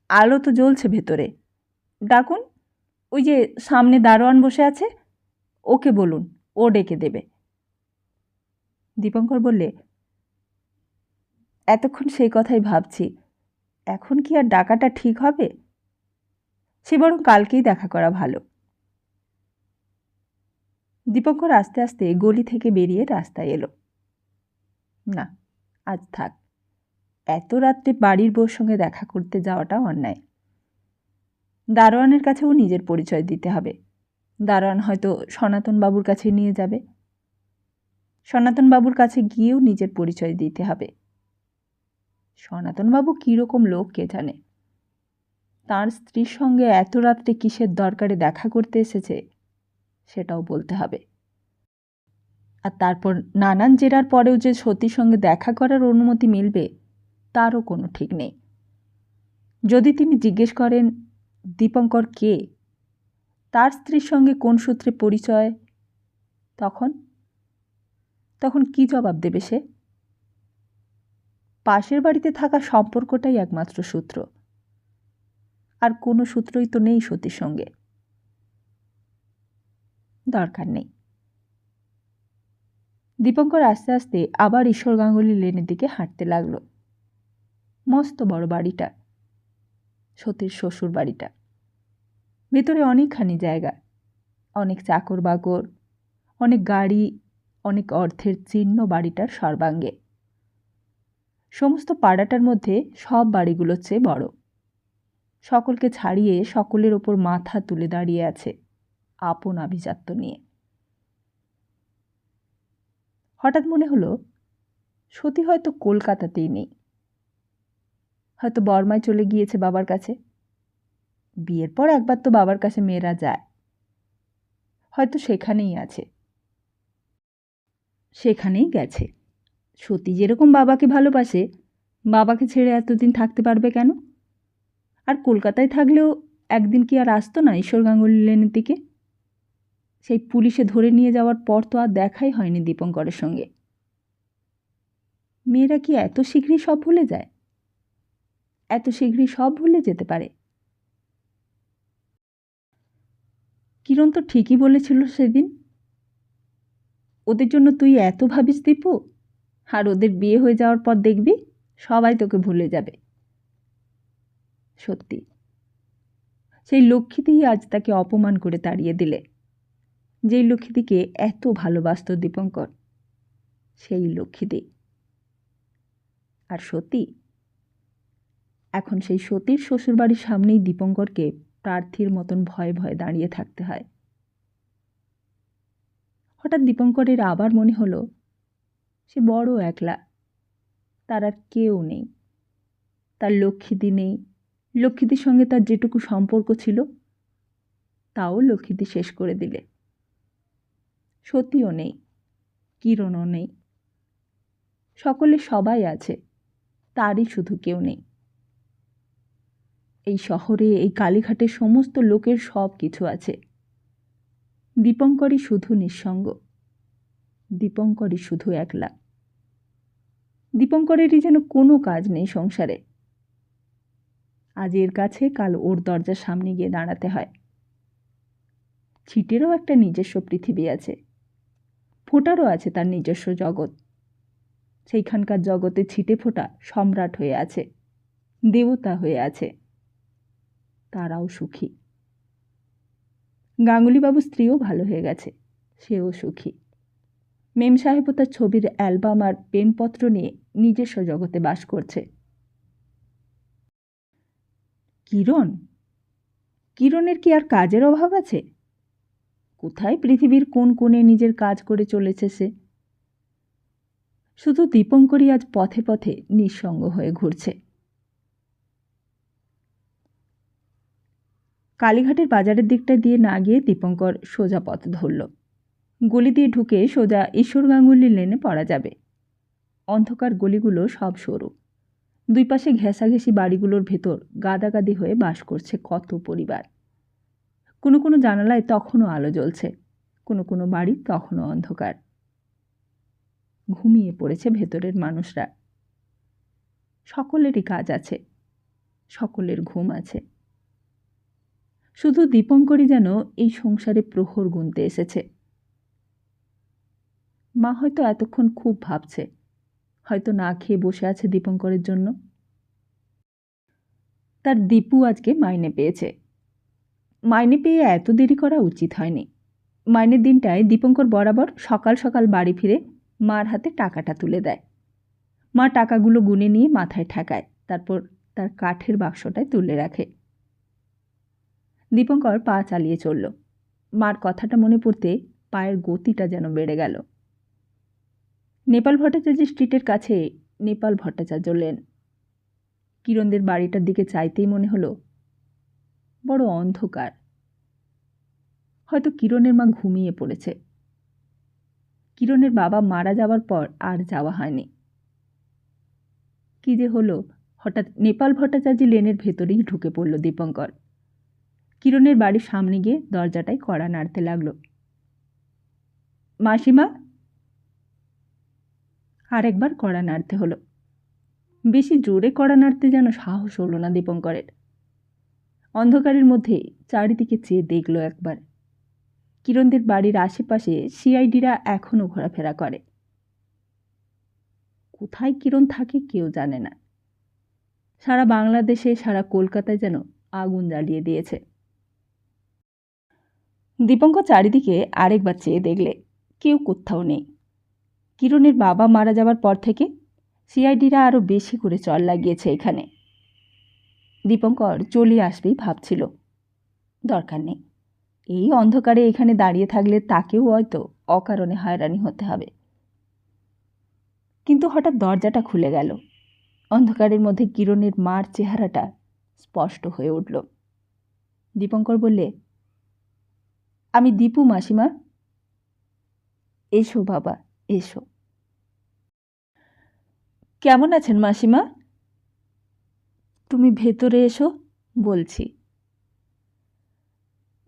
আলো তো জ্বলছে ভেতরে। ডাকুন, ওই যে সামনে দারোয়ান বসে আছে, ওকে বলুন, ও ডেকে দেবে। দীপঙ্কর বললে, এতক্ষণ সেই কথাই ভাবছি, এখন কি আর ডাকাটা ঠিক হবে? সে বরং কালকেই দেখা করা ভালো। দীপঙ্কর আস্তে আস্তে গলি থেকে বেরিয়ে রাস্তায় এলো। না, আজ থাক, এত রাত্রে বাড়ির বউর সঙ্গে দেখা করতে যাওয়াটা অন্যায়। দারোয়ানের কাছেও নিজের পরিচয় দিতে হবে। দারোয়ান হয়তো সনাতন বাবুর কাছে নিয়ে যাবে। সনাতন বাবুর কাছে গিয়েও নিজের পরিচয় দিতে হবে। সনাতন বাবু কীরকম লোক কে জানে। তার স্ত্রীর সঙ্গে এত রাত্রে কিসের দরকারে দেখা করতে এসেছে সেটাও বলতে হবে। আর তারপর নানান জেরার পরেও যে সতীর সঙ্গে দেখা করার অনুমতি মিলবে তারও কোনো ঠিক নেই। যদি তিনি জিজ্ঞেস করেন দীপঙ্কর কে, তার স্ত্রীর সঙ্গে কোন সূত্রে পরিচয়, তখন তখন কি জবাব দেবে সে? পাশের বাড়িতে থাকা সম্পর্কটাই একমাত্র সূত্র, আর কোনো সূত্রই তো নেই সতীর সঙ্গে। দরকার নেই। দীপঙ্কর আস্তে আস্তে আবার ঈশ্বর গাঙ্গুলি লেনের দিকে হাঁটতে লাগলো। মস্ত বড় বাড়িটা, সতীর শ্বশুর বাড়িটা। ভেতরে অনেকখানি জায়গা, অনেক চাকর বাকর, অনেক গাড়ি, অনেক অর্থের চিহ্ন বাড়িটার সর্বাঙ্গে। সমস্ত পাড়াটার মধ্যে সব বাড়িগুলোর চেয়ে বড়। সকলকে ছাড়িয়ে সকলের ওপর মাথা তুলে দাঁড়িয়ে আছে আপন আভিজাত্য নিয়ে। হঠাৎ মনে হলো সতী হয়তো কলকাতাতেই নেই, হয়তো বর্মায় চলে গিয়েছে বাবার কাছে। বিয়ের পর একবার তো বাবার কাছে মেয়েরা যায়, হয়তো সেখানেই আছে, সেখানেই গেছে। সতী যেরকম বাবাকে ভালোবাসে, বাবাকে ছেড়ে এতদিন থাকতে পারবে কেন? আর কলকাতায় থাকলেও একদিন কি আর আসতো না ঈশ্বর গাঙ্গুলি লেনের দিকে? সেই পুলিশে ধরে নিয়ে যাওয়ার পর তো আর দেখাই হয়নি দীপঙ্করের সঙ্গে। মেয়েরা কি এত শীঘ্রই সব ভুলে যায়? এত শীঘ্রই সব ভুলে যেতে পারে? কিরণ তো ঠিকই বলেছিল সেদিন, ওদের জন্য তুই এত ভাবিস দীপু, আর ওদের বিয়ে হয়ে যাওয়ার পর দেখবি সবাই তোকে ভুলে যাবে। সত্যি, সেই লক্ষ্মীতেই আজ তাকে অপমান করে তাড়িয়ে দিলে। যেই লক্ষ্মীদিকে এত ভালোবাসত দীপঙ্কর, সেই লক্ষ্মীদি। আর সতী, এখন সেই সতীর শ্বশুরবাড়ির সামনেই দীপঙ্করকে প্রার্থীর মতন ভয়ে ভয়ে দাঁড়িয়ে থাকতে হয়। হঠাৎ দীপঙ্করের আবার মনে হলো সে বড় একলা, তার আর কেউ নেই। তার লক্ষ্মীদি নেই, লক্ষ্মীদের সঙ্গে তার যেটুকু সম্পর্ক ছিল তাও লক্ষ্মীদি শেষ করে দিলে। সতীও নেই, কিরণও নেই, সকলে সবাই আছে, তারই শুধু কেউ নেই। এই শহরে, এই কালীঘাটে সমস্ত লোকের সব কিছু আছে, দীপঙ্করই শুধু নিঃসঙ্গ, দীপঙ্করই শুধু একলা। দীপঙ্করেরই যেন কোনো কাজ নেই সংসারে। আজ এর কাছে, কাল ওর দরজার সামনে গিয়ে দাঁড়াতে হয়। ছিটেরও একটা নিজস্ব পৃথিবী আছে, ফোঁটারও আছে তার নিজস্ব জগৎ। সেইখানকার জগতে ছিটে ফোঁটা সম্রাট হয়ে আছে, দেবতা হয়ে আছে, তারাও সুখী। গাঙ্গুলিবাবুর স্ত্রীও ভালো হয়ে গেছে, সেও সুখী। মেম সাহেবও তার ছবির অ্যালবাম আর পেনপত্র নিয়ে নিজস্ব জগতে বাস করছে। কিরণ, কিরণের কি আর কাজের অভাব আছে? কোথায় পৃথিবীর কোন কোণে নিজের কাজ করে চলেছে সে। শুধু দীপঙ্করই আজ পথে পথে নিঃসঙ্গ হয়ে ঘুরছে। কালীঘাটের বাজারের দিকটা দিয়ে না গিয়ে দীপঙ্কর সোজা পথ ধরল। গলি দিয়ে ঢুকে সোজা ঈশ্বর গাঙ্গুলি লেনে পড়া যাবে। অন্ধকার গলিগুলো সব সরু, দুই পাশে ঘেঁষাঘেঁষি বাড়িগুলোর ভেতর গাদাগাদি হয়ে বাস করছে কত পরিবার। কোনো কোনো জানালায় তখনও আলো জ্বলছে, কোনো কোনো বাড়ি তখনও অন্ধকার। ঘুমিয়ে পড়েছে ভেতরের মানুষরা। সকলেরই কাজ আছে, সকলের ঘুম আছে। শুধু দীপঙ্করই যেন এই সংসারে প্রহর গুনতে এসেছে। মা হয়তো এতক্ষণ খুব ভাবছে, হয়তো না খেয়ে বসে আছে দীপঙ্করের জন্য। তার দীপু আজকে মাইনে পেয়েছে। মাইনে পেয়ে এত দেরি করা উচিত হয়নি। মাইনের দিনটায় দীপঙ্কর বরাবর সকাল সকাল বাড়ি ফিরে মার হাতে টাকাটা তুলে দেয়। মা টাকাগুলো গুনে নিয়ে মাথায় ঠেকায়, তারপর তার কাঠের বাক্সটায় তুলে রাখে। দীপঙ্কর পা চালিয়ে চলল। মার কথাটা মনে পড়তে পায়ের গতিটা যেন বেড়ে গেল। নেপাল ভট্টাচার্য স্ট্রিটের কাছে নেপাল ভট্টাচার্য লেন। কিরণদের বাড়িটার দিকে চাইতেই মনে হলো বড় অন্ধকার। হয়তো কিরণের মা ঘুমিয়ে পড়েছে। কিরণের বাবা মারা যাওয়ার পর আর যাওয়া হয়নি। কি যে হলো, হঠাৎ নেপাল ভট্টাচার্য লেনের ভেতরেই ঢুকে পড়ল দীপঙ্কর। কিরণের বাড়ির সামনে গিয়ে দরজাটায় কড়া নাড়তে লাগল। মাসিমা। আর একবার কড়া নাড়তে হলো। বেশি জোরে কড়া নাড়তে যেন সাহস হলো না দীপঙ্করের। অন্ধকারের মধ্যে চারিদিকে চেয়ে দেখল একবার। কিরণদের বাড়ির আশেপাশে সিআইডিরা এখনও ঘোরাফেরা করে। কোথায় কিরণ থাকে কেউ জানে না। সারা বাংলাদেশে, সারা কলকাতায় যেন আগুন জ্বালিয়ে দিয়েছে। দীপঙ্কর চারিদিকে আরেকবার চেয়ে দেখলে কেউ কোথাও নেই। কিরণের বাবা মারা যাওয়ার পর থেকে সিআইডিরা আরও বেশি করে চল লাগিয়েছে এখানে। দীপঙ্কর চলে আসবেই ভাবছিল, দরকার নেই, এই অন্ধকারে এখানে দাঁড়িয়ে থাকলে তাকেও হয়তো অকারণে হয়রানি হতে হবে। কিন্তু হঠাৎ দরজাটা খুলে গেল। অন্ধকারের মধ্যে কিরণের মার চেহারাটা স্পষ্ট হয়ে উঠল। দীপঙ্কর বললে, আমি দীপু মাসিমা। এসো বাবা, এসো। কেমন আছেন মাসিমা? তুমি ভেতরে এসো, বলছি।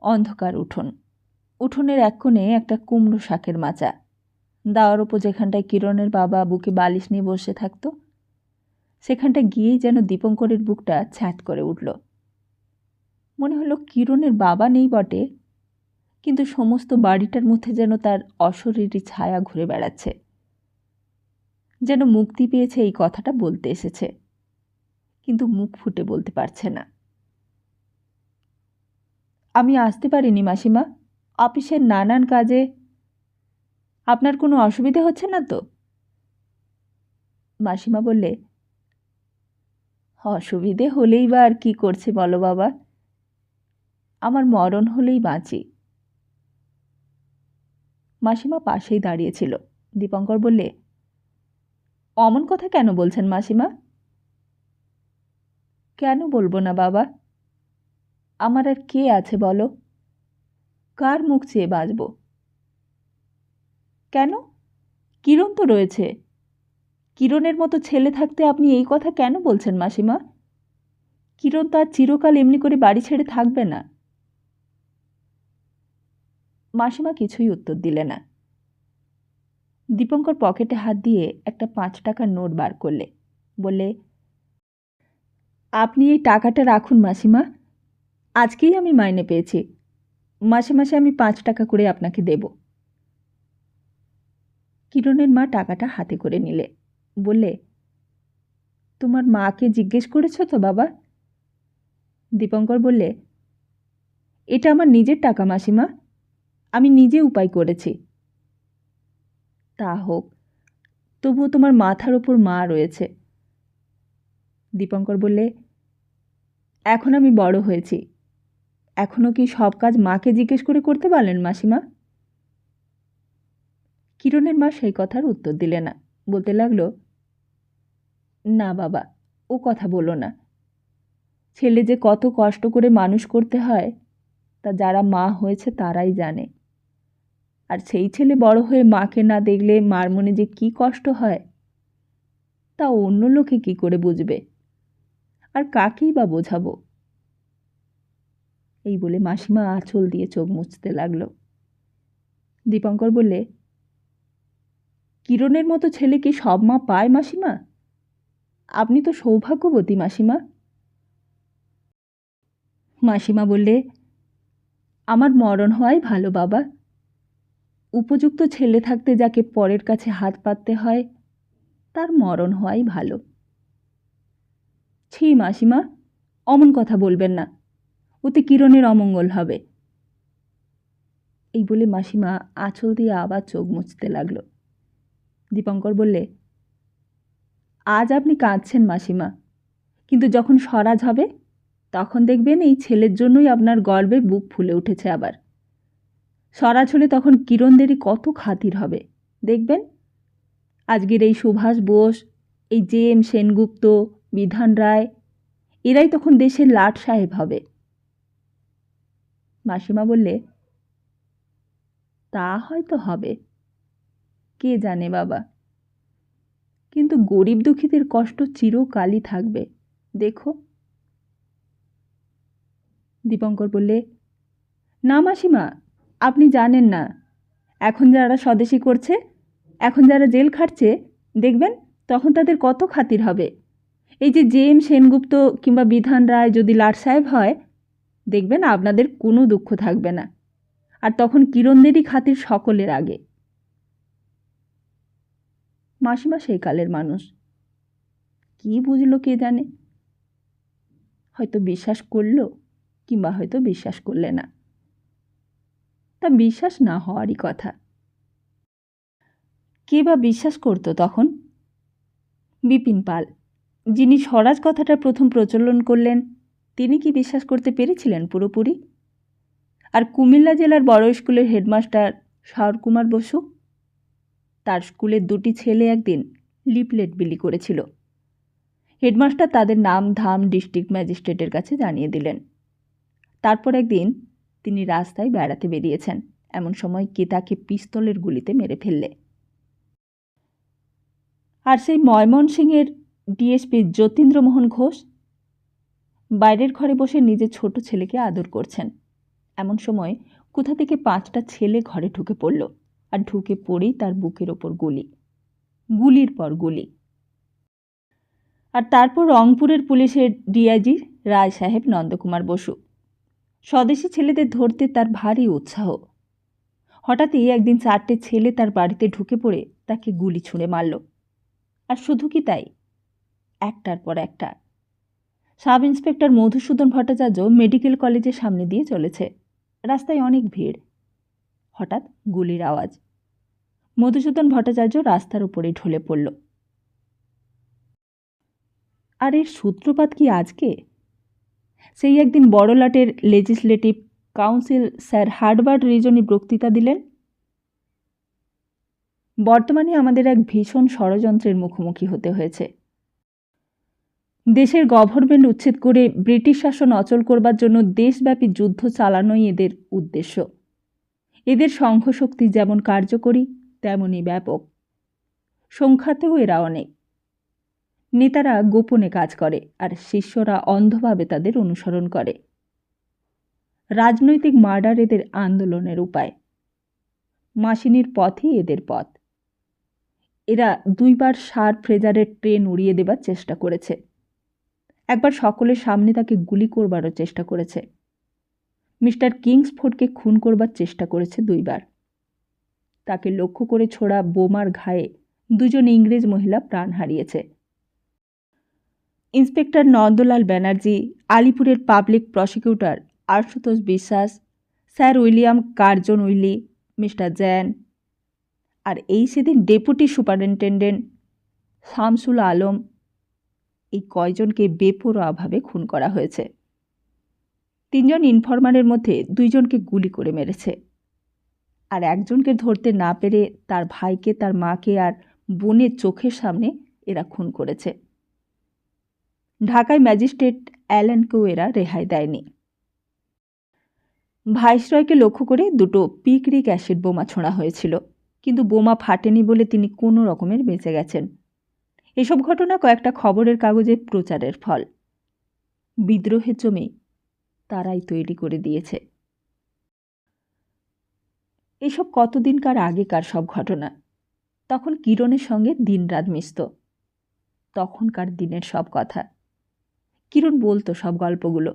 অন্ধকার উঠোন, উঠোনের এক কোণে একটা কুমড়ো শাকের মাচা। দাওয়ার ওপর যেখানটায় কিরণের বাবা বুকে বালিশ নিয়ে বসে থাকতো, সেখানটা গিয়েই যেন দীপঙ্করের বুকটা ছ্যাঁত করে উঠল। মনে হলো কিরণের বাবা নেই বটে, কিন্তু সমস্ত বাড়িটার মধ্যে যেন তার অশরীরী ছায়া ঘুরে বেড়াচ্ছে। যেন মুক্তি পেয়েছে এই কথাটা বলতে এসেছে, কিন্তু মুখ ফুটে বলতে পারছে না। আমি আসতে পারিনি মাসিমা, অফিসের নানান কাজে। আপনার কোনো অসুবিধে হচ্ছে না তো? মাসিমা বললে, অসুবিধে হলেই বা আর কি করছে বলো বাবা, আমার মরণ হলেই বাঁচি। মাসিমা পাশেই দাঁড়িয়েছিল। দীপঙ্কর বললে, অমন কথা কেন বলছেন মাসিমা? কেন বলবো না বাবা? আমার আর কে আছে বলো? কার মুখ চেয়ে বাঁচব? কেন? কিরণ তো রয়েছে। কিরণের মতো ছেলে থাকতে আপনি এই কথা কেন বলছেন মাসিমা? কিরণ তো আর চিরকাল এমনি করে বাড়ি ছেড়ে থাকবে না। মাসিমা কিছুই উত্তর দিলে না। দীপঙ্কর পকেটে হাত দিয়ে একটা 5 টাকার নোট বার করলে, বললে, আপনি এই টাকাটা রাখুন মাসিমা। আজকেই আমি মাইনে পেয়েছি। মাসে মাসে আমি 5 টাকা করে আপনাকে দেব। কিরণের মা টাকাটা হাতে করে নিলে, বললে, তোমার মাকে জিজ্ঞেস করেছ তো বাবা? দীপঙ্কর বললে, এটা আমার নিজের টাকা মাসিমা, আমি নিজে উপায় করেছি। তা হোক, তবুও তোমার মাথার ওপর মা রয়েছে। দীপঙ্কর বললে, এখন আমি বড় হয়েছি, এখনও কি সব কাজ মাকে জিজ্ঞেস করে করতে পারলেন মাসিমা? কিরণের মা সেই কথার উত্তর দিলে না, বলতে লাগলো, না বাবা, ও কথা বলো না। ছেলে যে কত কষ্ট করে মানুষ করতে হয় তা যারা মা হয়েছে তারাই জানে। আর সেই ছেলে বড় হয়ে মাকে না দেখলে মার মনে যে কি কষ্ট হয় তা অন্য লোকে কি করে বুঝবে? আর কাকেই বা বোঝাবো? এই বলে মাসিমা আঁচল দিয়ে চোখ মুছতে লাগলো। দীপঙ্কর বললে, কিরণের মতো ছেলে কি সব মা পায় মাসিমা? আপনি তো সৌভাগ্যবতী মাসিমা। মাসিমা বললে, আমার মরণ হওয়াই ভালো বাবা। উপযুক্ত ছেলে থাকতে যাকে পরের কাছে হাত পাততে হয় তার মরণ হওয়াই ভালো। ছি মাসিমা, অমন কথা বলবেন না, ওতে কিরণের অমঙ্গল হবে। এই বলে মাসিমা আঁচল দিয়ে আবার চোখ মুছতে লাগলো। দীপঙ্কর বললে, আজ আপনি কাঁদছেন মাসিমা, কিন্তু যখন স্বরাজ হবে তখন দেখবেন এই ছেলের জন্যই আপনার গর্বে বুক ফুলে উঠেছে আবার। স্বরাজ হলে তখন কিরণদেরই কত খাতির হবে দেখবেন। আজকের এই সুভাষ বোস, এই জে.এম. সেনগুপ্ত, বিধান রায়, এরাই তখন দেশের লাট সাহেব হবে। মাসিমা বললে, তা হয়তো হবে, কে জানে বাবা, কিন্তু গরিব দুঃখীদের কষ্ট চিরকালই থাকবে, দেখো। দীপঙ্কর বললে, না মাসিমা, আপনি জানেন না, এখন যারা স্বদেশী করছে, এখন যারা জেল খাটছে, দেখবেন তখন তাদের কত খাতির হবে। এই যে জে.এম. সেনগুপ্ত কিংবা বিধান রায় যদি লাট সাহেব হয়, দেখবেন আপনাদের কোনো দুঃখ থাকবে না, আর তখন কিরণদেরই খাতির সকলের আগে। মাসিমা সেই কালের মানুষ, কি বুঝলো কে জানে, হয়তো বিশ্বাস করলো কিংবা হয়তো বিশ্বাস করলে না, তা বিশ্বাস না হওয়ারই কথা। কে বা বিশ্বাস করতো তখন? বিপিন পাল, যিনি স্বরাজ কথাটা প্রথম প্রচলন করলেন, তিনি কি বিশ্বাস করতে পেরেছিলেন পুরোপুরি? আর কুমিল্লা জেলার বড় স্কুলের হেডমাস্টার শাহরকুমার বসু, তার স্কুলের 2টি ছেলে একদিন লিফলেট বিলি করেছিল। হেডমাস্টার তাদের নাম ধাম ডিস্ট্রিক্ট ম্যাজিস্ট্রেটের কাছে জানিয়ে দিলেন। তারপর একদিন তিনি রাস্তায় বেড়াতে বেরিয়েছেন, এমন সময় কে তাকে পিস্তলের গুলিতে মেরে ফেললে। আর সেই ময়মনসিংহের ডিএসপি যতীন্দ্রমোহন ঘোষ বাইরের ঘরে বসে নিজের ছোট ছেলেকে আদর করছেন। এমন সময় কোথা থেকে 5টা ছেলে ঘরে ঢুকে পড়ল, আর ঢুকে পড়েই তার বুকের ওপর গুলি, গুলির পর গুলি। আর তারপর রংপুরের পুলিশের ডিআইজি রায় সাহেব নন্দকুমার বসু, স্বদেশী ছেলেদের ধরতে তার ভারী উৎসাহ। হঠাৎই একদিন 4টে ছেলে তার বাড়িতে ঢুকে পড়ে তাকে গুলি ছুঁড়ে মারল। আর শুধু কি তাই, একটার পর একটা। Sub inspector Madhusudan Bhattacharya medical কলেজের সামনে দিয়ে চলেছে, রাস্তায় অনেক ভিড়। হঠাৎ গুলির আওয়াজ, মধুসূদন ভট্টাচার্য রাস্তার উপরে ঢলে পড়ল। আর এর সূত্রপাত কি আজকে? সেই একদিন বড়লাটের লেজিসলেটিভ কাউন্সিল স্যার হার্বার্ট রিজনি বক্তৃতা দিলেন, বর্তমানে আমাদের এক ভীষণ ষড়যন্ত্রের মুখোমুখি হতে হয়েছে। দেশের গভর্নমেন্ট উচ্ছেদ করে ব্রিটিশ শাসন অচল করবার জন্য দেশব্যাপী যুদ্ধ চালানোই এদের উদ্দেশ্য। এদের সংঘশক্তি যেমন কার্যকরী তেমনই ব্যাপক। সংখ্যাতেও এরা অনেক। নেতারা গোপনে কাজ করে আর শিষ্যরা অন্ধভাবে তাদের অনুসরণ করে। রাজনৈতিক মার্ডার এদের আন্দোলনের উপায়। মাসিনীর পথই এদের পথ। এরা 2 বার সার ফ্রেজারের ট্রেন উড়িয়ে দেবার চেষ্টা করেছে। একবার সকলের সামনে তাকে গুলি করবারও চেষ্টা করেছে। মিস্টার কিংসফোর্ডকে খুন করবার চেষ্টা করেছে 2 বার। তাকে লক্ষ্য করে ছোড়া বোমার ঘায়ে 2 জন ইংরেজ মহিলা প্রাণ হারিয়েছে। ইন্সপেক্টর নন্দলাল ব্যানার্জি, আলিপুরের public prosecutor Ashutosh Biswas, sir William Curzon Wyllie, mister জ্যান, আর এই সেদিন ডেপুটি সুপারিনটেন্ডেন্ট শামসুল আলম, এই কয়জনকে বেপরোয়াভাবে খুন করা হয়েছে। 3 জন ইনফরমারের মধ্যে 2 জনকে গুলি করে মেরেছে, আর একজনকে ধরতে না পেরে তার ভাইকে, তার মাকে আর বোনের চোখের সামনে এরা খুন করেছে। ঢাকায় ম্যাজিস্ট্রেট অ্যালেনকেও এরা রেহাই দেয়নি। ভাইসরয়কে লক্ষ্য করে 2টো পিকরিক অ্যাসিড বোমা ছোঁড়া হয়েছিল, কিন্তু বোমা ফাটেনি বলে তিনি কোনো রকমের বেঁচে গেছেন। এসব ঘটনা কয়েকটা খবরের কাগজে প্রচারের ফল। বিদ্রোহের জমি তারাই তৈরি করে দিয়েছে। এসব কতদিনকার আগেকার সব ঘটনা। তখন কিরণের সঙ্গে দিনরাত মিশত। তখনকার দিনের সব কথা কিরণ বলতো, সব গল্পগুলো।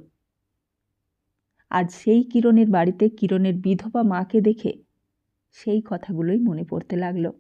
আজ সেই কিরণের বাড়িতে কিরণের বিধবা মাকে দেখে সেই কথাগুলোই মনে পড়তে লাগলো।